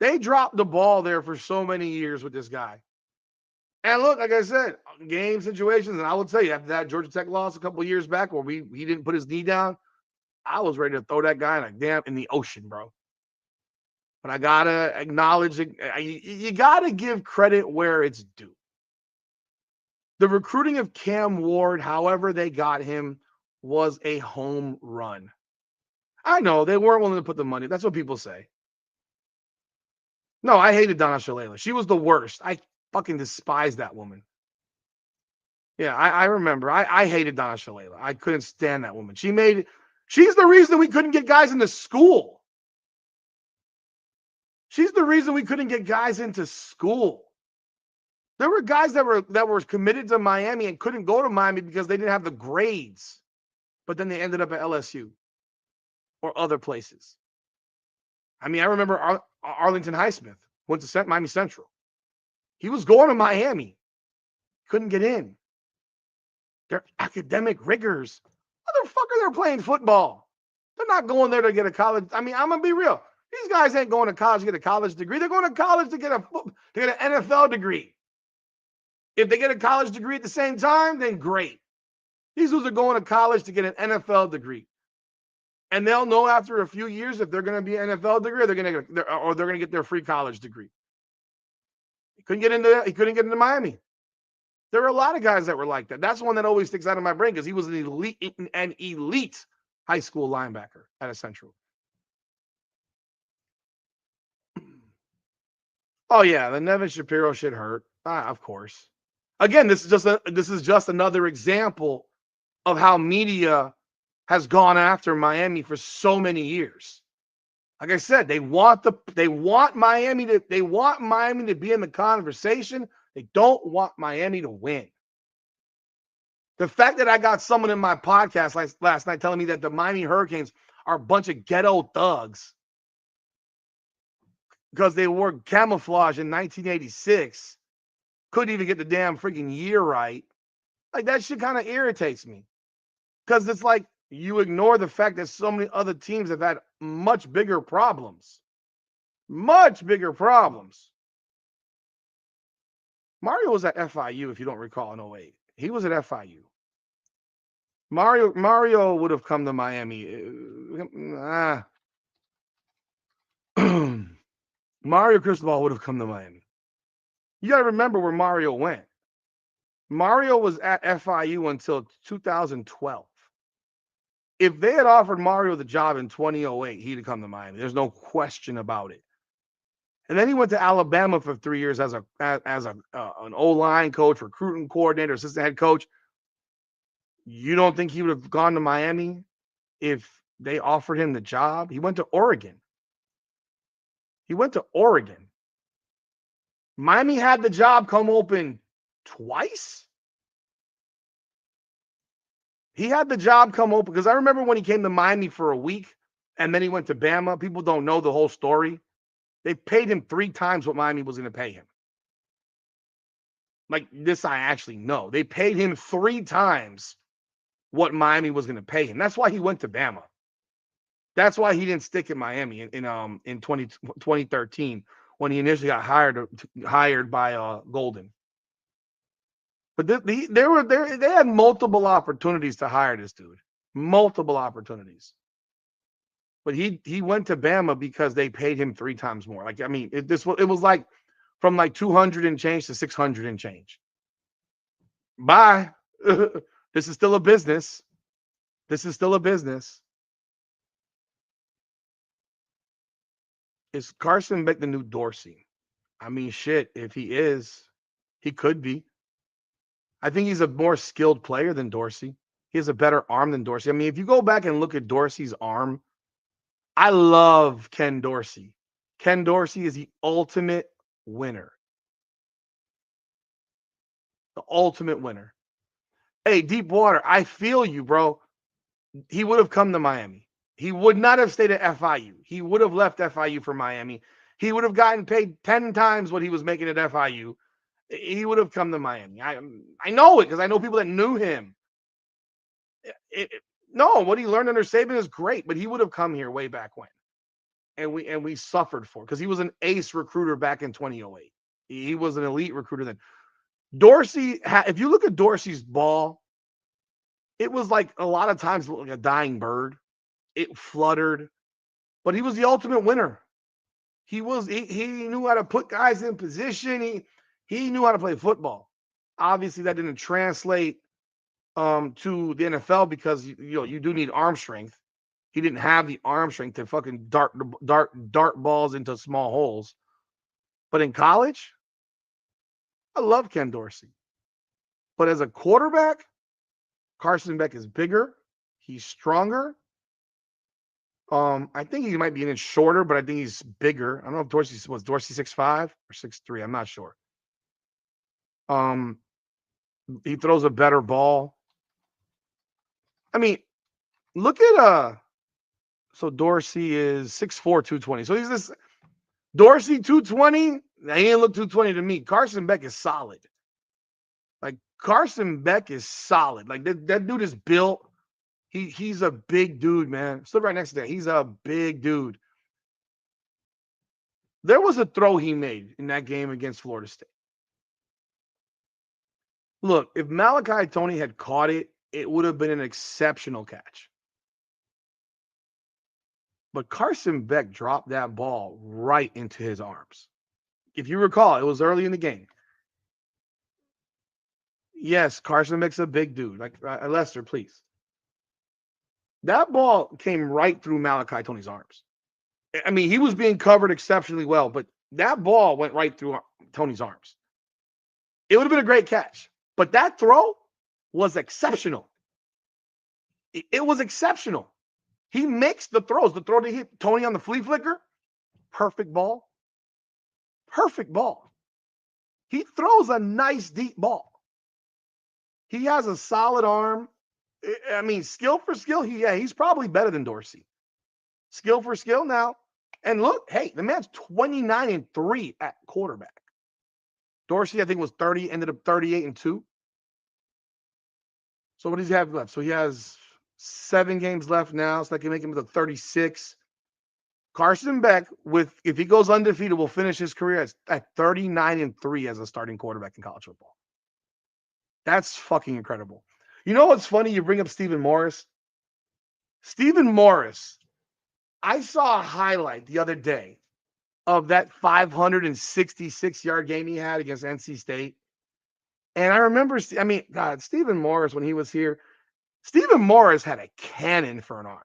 they dropped the ball there for so many years with this guy. And look, like I said, game situations, and I will tell you, after that Georgia Tech loss a couple of years back where he didn't put his knee down, I was ready to throw that guy in the ocean, bro. But I gotta acknowledge it. You gotta give credit where it's due. The recruiting of Cam Ward, however they got him, was a home run. I know they weren't willing to put the money. That's what people say. No, I hated Donna Shalala. She was the worst. I fucking despised that woman. Yeah, I remember. I hated Donna Shalala. I couldn't stand that woman. She's the reason we couldn't get guys into school. She's the reason we couldn't get guys into school. There were guys that were committed to Miami and couldn't go to Miami because they didn't have the grades. But then they ended up at LSU or other places. I mean, I remember Arlington Highsmith went to Miami Central. He was going to Miami. Couldn't get in. They're academic rigors. Motherfucker, they're playing football. They're not going there to get a college. I mean, I'm going to be real. These guys ain't going to college to get a college degree. They're going to college to get an NFL degree. If they get a college degree at the same time, then great. These dudes are going to college to get an NFL degree. And they'll know after a few years if they're going to be an NFL degree or they're going to get their free college degree. He couldn't get into Miami. There were a lot of guys that were like that. That's one that always sticks out of my brain because he was an elite high school linebacker at a Central. Oh yeah, the Nevin Shapiro shit hurt. Of course. Again, this is just another example of how media has gone after Miami for so many years. Like I said, they want Miami to be in the conversation. They don't want Miami to win. The fact that I got someone in my podcast last night telling me that the Miami Hurricanes are a bunch of ghetto thugs because they wore camouflage in 1986, couldn't even get the damn freaking year right. Like, that shit kind of irritates me because it's like you ignore the fact that so many other teams have had much bigger problems. Much bigger problems. Mario was at FIU, if you don't recall, in 2008. He was at FIU. Mario would have come to Miami. Mario Cristobal would have come to Miami. You got to remember where Mario went. Mario was at FIU until 2012. If they had offered Mario the job in 2008, he'd have come to Miami. There's no question about it. And then he went to Alabama for 3 years as an O-line coach, recruiting coordinator, assistant head coach. You don't think he would have gone to Miami if they offered him the job? He went to Oregon. Miami had the job come open twice. He had the job come open because I remember when he came to Miami for a week and then he went to Bama. People don't know the whole story. They paid him 3 times what Miami was going to pay him. Like this, I actually know. They paid him 3 times what Miami was going to pay him. That's why he went to Bama. That's why he didn't stick in Miami in 2013 when he initially got hired by Golden. But they had multiple opportunities to hire this dude, multiple opportunities. But he went to Bama because they paid him 3 times more. Like, I mean, it was like from like 200 and change to 600 and change. Bye. This is still a business. This is still a business. Is Carson Beck the new Dorsey? I mean, shit, if he is, he could be. I think he's a more skilled player than Dorsey. He has a better arm than Dorsey. I mean, if you go back and look at Dorsey's arm, I love Ken Dorsey. Ken Dorsey is the ultimate winner. The ultimate winner. Hey, Deep Water, I feel you, bro. He would have come to Miami. He would not have stayed at FIU. He would have left FIU for Miami. He would have gotten paid 10 times what he was making at FIU. He would have come to Miami. I know it because I know people that knew him. No, what he learned under Saban is great, but he would have come here way back when. And we suffered for it because he was an ace recruiter back in 2008. He was an elite recruiter then. Dorsey, if you look at Dorsey's ball, it was like a lot of times like a dying bird. It fluttered, but he was the ultimate winner. He knew how to put guys in position. He knew how to play football. Obviously, that didn't translate to the NFL because you do need arm strength. He didn't have the arm strength to fucking dart balls into small holes. But in college, I love Ken Dorsey. But as a quarterback, Carson Beck is bigger. He's stronger. I think he might be an inch shorter, but I think he's bigger. I don't know if Dorsey 6'5" or 6'3". I'm not sure. He throws a better ball. I mean, look at so Dorsey is 6'4", 220. So he's this Dorsey 220. He didn't look 220 to me. Carson Beck is solid. Like Carson Beck is solid. Like that dude is built. He's a big dude, man. Stood right next to that. He's a big dude. There was a throw he made in that game against Florida State. Look, if Malachi Tony had caught it, it would have been an exceptional catch. But Carson Beck dropped that ball right into his arms. If you recall, it was early in the game. Yes, Carson Beck's a big dude. Like Lester, please. That ball came right through Malachi Tony's arms. I mean, he was being covered exceptionally well, but that ball went right through Tony's arms. It would have been a great catch, but that throw was exceptional. It was exceptional. He makes the throws. The throw to hit Tony on the flea flicker, perfect ball. Perfect ball. He throws a nice deep ball. He has a solid arm. I mean, skill for skill, he's probably better than Dorsey. Skill for skill now. And look, hey, the man's 29-3 at quarterback. Dorsey, I think, was 30, ended up 38-2. So what does he have left? So he has 7 games left now, so that can make him to 36. Carson Beck, if he goes undefeated, will finish his career at 39-3 as a starting quarterback in college football. That's fucking incredible. You know what's funny? You bring up Stephen Morris. Stephen Morris, I saw a highlight the other day of that 566-yard game he had against NC State. And I remember, Stephen Morris, when he was here, Stephen Morris had a cannon for an arm.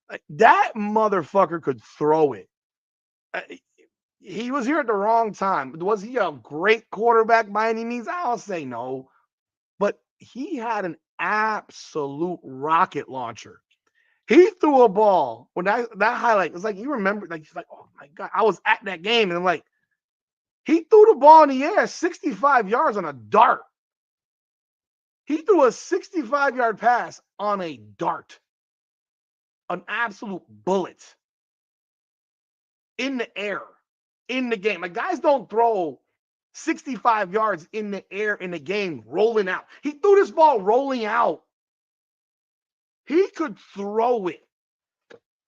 Like, that motherfucker could throw it. He was here at the wrong time. Was he a great quarterback by any means? I'll say no. But he had an absolute rocket launcher. He threw a ball when that highlight was like, you remember, like, he's like, oh my God, I was at that game. And I'm like, he threw the ball in the air 65 yards on a dart. He threw a 65-yard pass on a dart. An absolute bullet. In the air. In the game. Like, guys don't throw 65 yards in the air in the game rolling out. He threw this ball rolling out. He could throw it.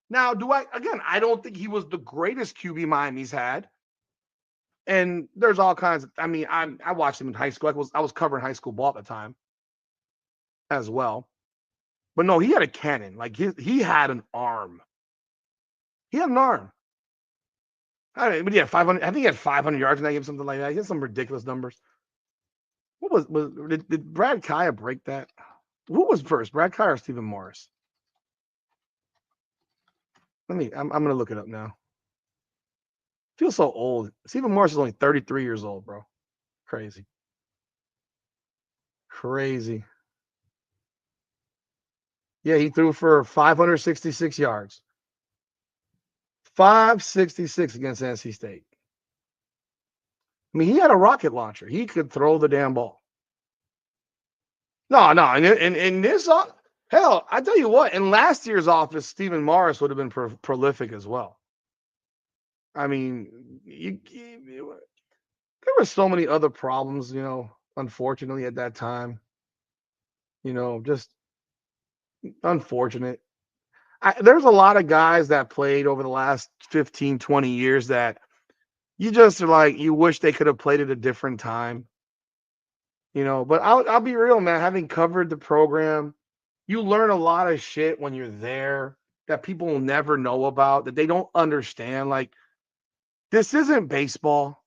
Now, I don't think he was the greatest QB Miami's had. And there's all kinds of, I watched him in high school. I was covering high school ball at the time as well. But no, he had a cannon. Like he had an arm. He had an arm. But yeah, 500. I think he had 500 yards in that game, something like that. He had some ridiculous numbers. What did Brad Kaya break that? Who was first, Brad Kaya or Stephen Morris? I'm gonna look it up now. Feels so old. Stephen Morris is only 33 years old, bro. Crazy. Yeah, he threw for 566 yards. 566 against NC State. I mean, he had a rocket launcher. He could throw the damn ball. No, and this, hell, I tell you what, in last year's office, Stephen Morris would have been prolific as well. I mean, there were so many other problems, unfortunately at that time. Just unfortunate. There's a lot of guys that played over the last 15, 20 years that you just are like, you wish they could have played at a different time. But I'll be real, man. Having covered the program, you learn a lot of shit when you're there that people will never know about, that they don't understand. Like, this isn't baseball.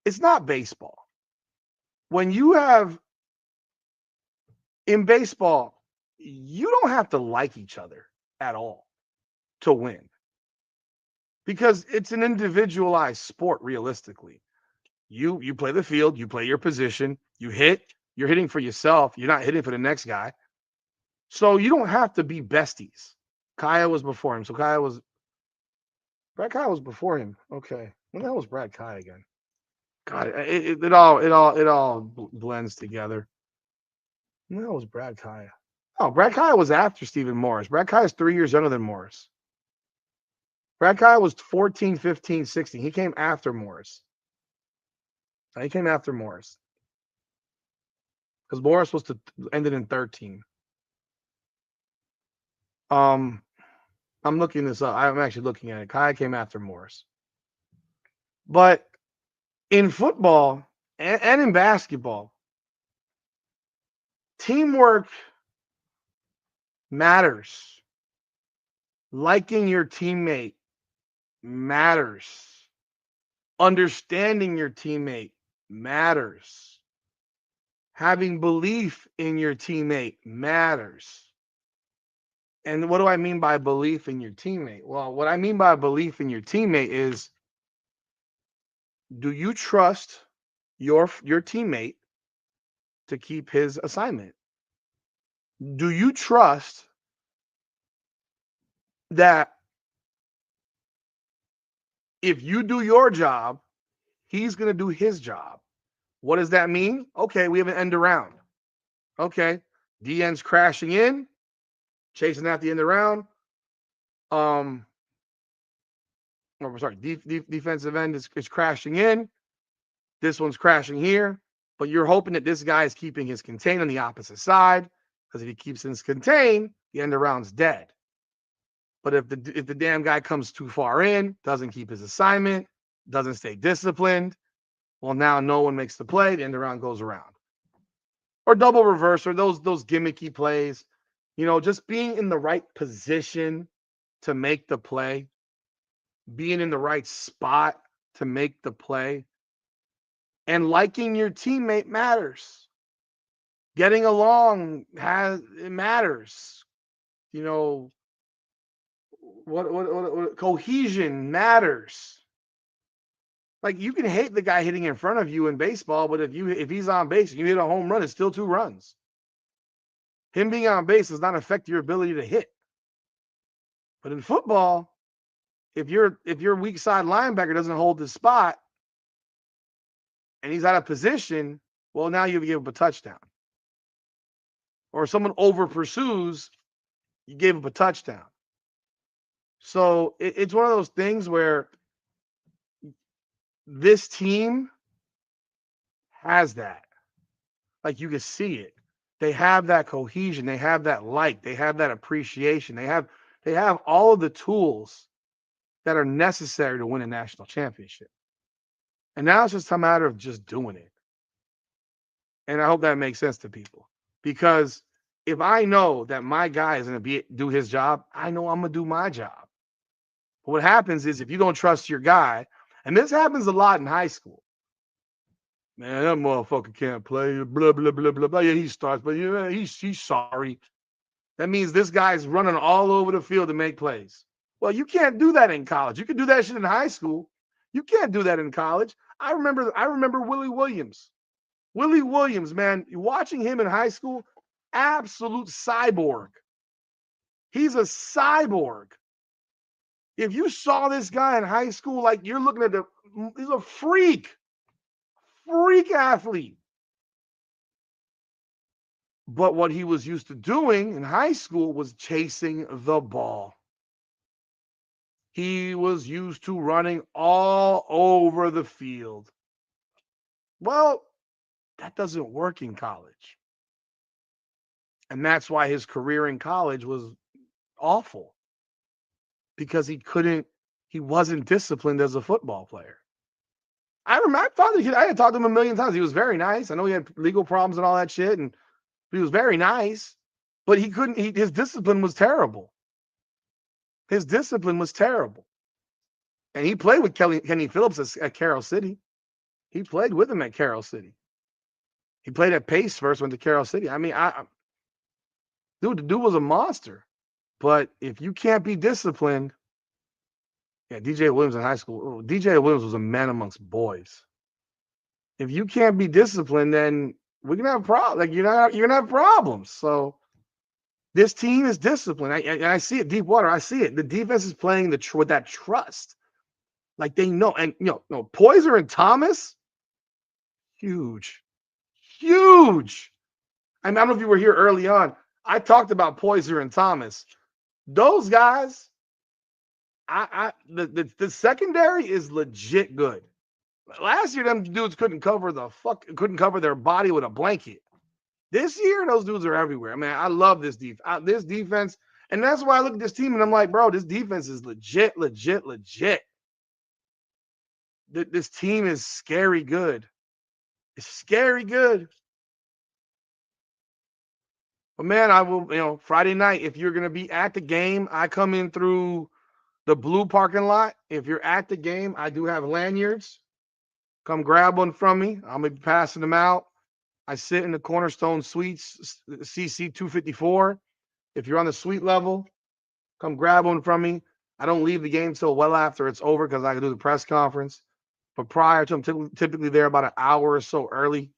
It's not baseball. When you have in baseball, you don't have to like each other at all to win, because it's an individualized sport. Realistically, you play the field, you play your position, you hit, you're hitting for yourself, you're not hitting for the next guy. So you don't have to be besties. Kaya was before him. So Brad Kaya was before him. Okay. When the hell was Brad Kaya again? God, it all blends together. When the hell was Brad Kaya? Oh, Brad Kaya was after Stephen Morris. Brad Kaya is 3 years younger than Morris. Brad Kaya was 14, 15, 16. He came after Morris. Because Morris was ended in 13. I'm looking this up. I'm actually looking at it. Kaya came after Morris. But in football and in basketball, teamwork matters. Liking your teammate matters. Understanding your teammate matters. Having belief in your teammate matters. And what do I mean by belief in your teammate? Well, what I mean by belief in your teammate is, do you trust your teammate to keep his assignment? Do you trust that if you do your job, he's going to do his job? What does that mean? Okay, we have an end around. Okay, DN's crashing in, chasing at the end around. Defensive end is crashing in. This one's crashing here, but you're hoping that this guy is keeping his contain on the opposite side, because if he keeps his contain, the end around's dead. But if the damn guy comes too far in, doesn't keep his assignment, doesn't stay disciplined, well, now no one makes the play, the end around goes around. Or double reverse, or those gimmicky plays. Just being in the right position to make the play, being in the right spot to make the play, and liking your teammate matters. Getting along it matters. What cohesion matters. Like, you can hate the guy hitting in front of you in baseball, but if he's on base and you hit a home run, it's still 2 runs. Him being on base does not affect your ability to hit. But in football, if your weak side linebacker doesn't hold the spot and he's out of position, well, now you give up a touchdown. Or someone over pursues, you gave up a touchdown. So it's one of those things where this team has that. Like, you can see it. They have that cohesion. They have that like. They have that appreciation. They have all of the tools that are necessary to win a national championship. And now it's just a matter of just doing it. And I hope that makes sense to people. Because if I know that my guy is going to do his job, I know I'm going to do my job. But what happens is if you don't trust your guy, and this happens a lot in high school. Man, that motherfucker can't play. Blah, blah, blah, blah, blah. Yeah, he starts, but yeah, he's sorry. That means this guy's running all over the field to make plays. Well, you can't do that in college. You can do that shit in high school. You can't do that in college. I remember Willie Williams. Willie Williams, man, watching him in high school, absolute cyborg. He's a cyborg. If you saw this guy in high school, like you're looking at he's a freak athlete. But what he was used to doing in high school was chasing the ball. He was used to running all over the field. Well, that doesn't work in college. And that's why his career in college was awful. Because he wasn't disciplined as a football player. I had talked to him a million times. He was very nice. I know he had legal problems and all that shit, and he was very nice, but his discipline was terrible. His discipline was terrible. And he played with Kenny Phillips at Carroll City. He played with him at Carroll City. He played at Pace first, went to Carroll City. I mean, the dude was a monster. But if you can't be disciplined, yeah, DJ Williams in high school. DJ Williams was a man amongst boys. If you can't be disciplined, then we're gonna have problems. Like you're gonna have problems. So this team is disciplined. I see it deep water. I see it. The defense is playing with that trust. Like they know. And Poyser and Thomas, huge. I mean, I don't know if you were here early on. I talked about Poyser and Thomas. Those guys, the secondary is legit good. Last year, them dudes couldn't cover their body with a blanket. This year, those dudes are everywhere. Man, I love this defense. And that's why I look at this team and I'm like, bro, this defense is legit. This team is scary good. It's scary good. But man, I will, Friday night, if you're going to be at the game, I come in through the blue parking lot. If you're at the game, I do have lanyards. Come grab one from me. I'm going to be passing them out. I sit in the Cornerstone Suites, CC 254. If you're on the suite level, come grab one from me. I don't leave the game till well after it's over because I can do the press conference. But prior to, I'm typically there about an hour or so early.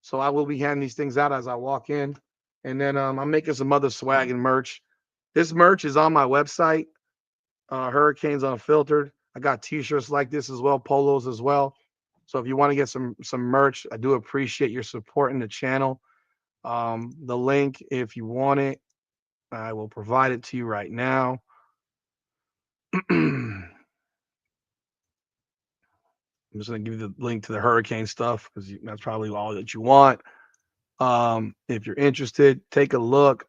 So I will be handing these things out as I walk in. And then I'm making some other swag and merch. This merch is on my website, Hurricanes Unfiltered. I got T-shirts like this as well, polos as well. So if you want to get some merch, I do appreciate your support in the channel. The link, if you want it, I will provide it to you right now. I'm just going to give you the link to the Hurricane stuff because that's probably all that you want. If you're interested, take a look.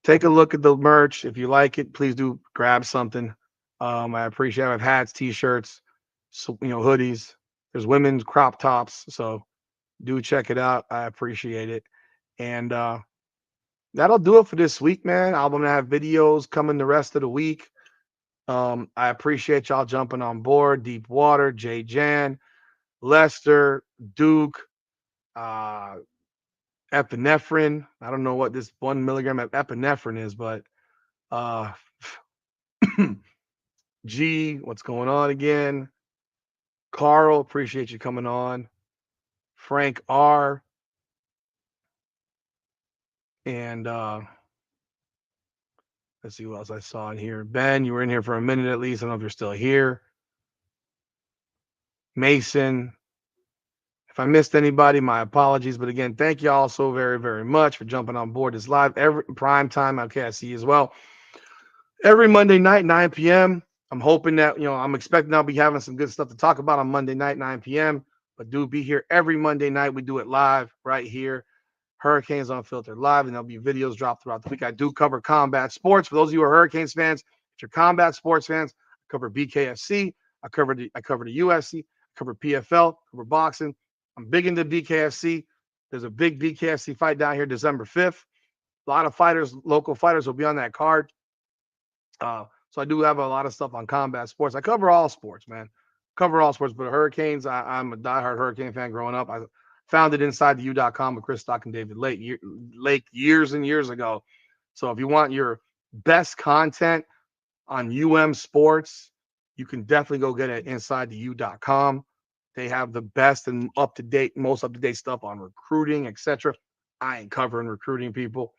Take a look at the merch. If you like it, please do grab something. I appreciate it. I have hats, T-shirts, hoodies. There's women's crop tops. So do check it out. I appreciate it. And that'll do it for this week, man. I'm going to have videos coming the rest of the week. I appreciate y'all jumping on board. Deep Water, Jay Jan, Lester, Duke, epinephrine. I don't know what this 1 milligram of epinephrine is, but G, what's going on again? Carl, appreciate you coming on. Frank R. And let's see what else I saw in here. Ben, you were in here for a minute at least. I don't know if you're still here. Mason. If I missed anybody, my apologies. But again, thank you all so very, very much for jumping on board this live every prime time. Okay, I see you as well. Every Monday night, 9 p.m. I'm hoping that, I'm expecting I'll be having some good stuff to talk about on Monday night, 9 p.m. But do be here every Monday night. We do it live right here. Hurricanes Unfiltered Live, and there'll be videos dropped throughout the week. I do cover combat sports. For those of you who are Hurricanes fans, if you're combat sports fans, I cover BKFC, I cover the UFC, I cover PFL, cover boxing. I'm big into BKFC. There's a big BKFC fight down here December 5th. A lot of fighters, local fighters, will be on that card. So I do have a lot of stuff on combat sports. I cover all sports, man. Cover all sports, but Hurricanes, I'm a diehard Hurricane fan growing up. I founded inside the U.com with Chris Stock and David Lake years and years ago. So if you want your best content on sports, you can definitely go get it inside the U.com. They have the best and most up-to-date stuff on recruiting, etc. I ain't covering recruiting, people.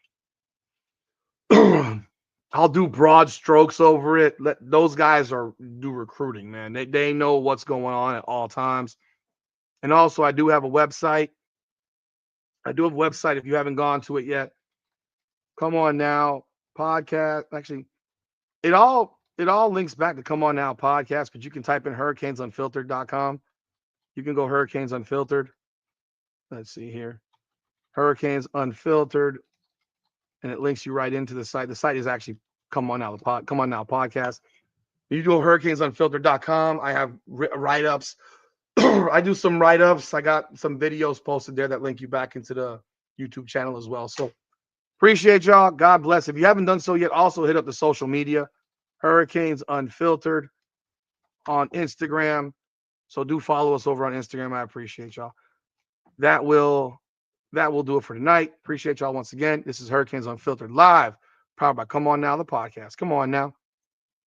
I'll do broad strokes over it. Those guys do recruiting, man. They know what's going on at all times. And also, I do have a website. If you haven't gone to it yet. Come On Now podcast. Actually, it all links back to Come On Now podcast, but you can type in hurricanesunfiltered.com. You can go Hurricanes Unfiltered. Let's see here. Hurricanes Unfiltered. And it links you right into the site. The site is actually Come On Now podcast. You go hurricanesunfiltered.com. I have write-ups. I do some write-ups. I got some videos posted there that link you back into the YouTube channel as well. So appreciate y'all. God bless. If you haven't done so yet, also hit up the social media. Hurricanes Unfiltered on Instagram. So do follow us over on Instagram. I appreciate y'all. That will do it for tonight. Appreciate y'all once again. This is Hurricanes Unfiltered Live, powered by Come On Now, the podcast. Come on now.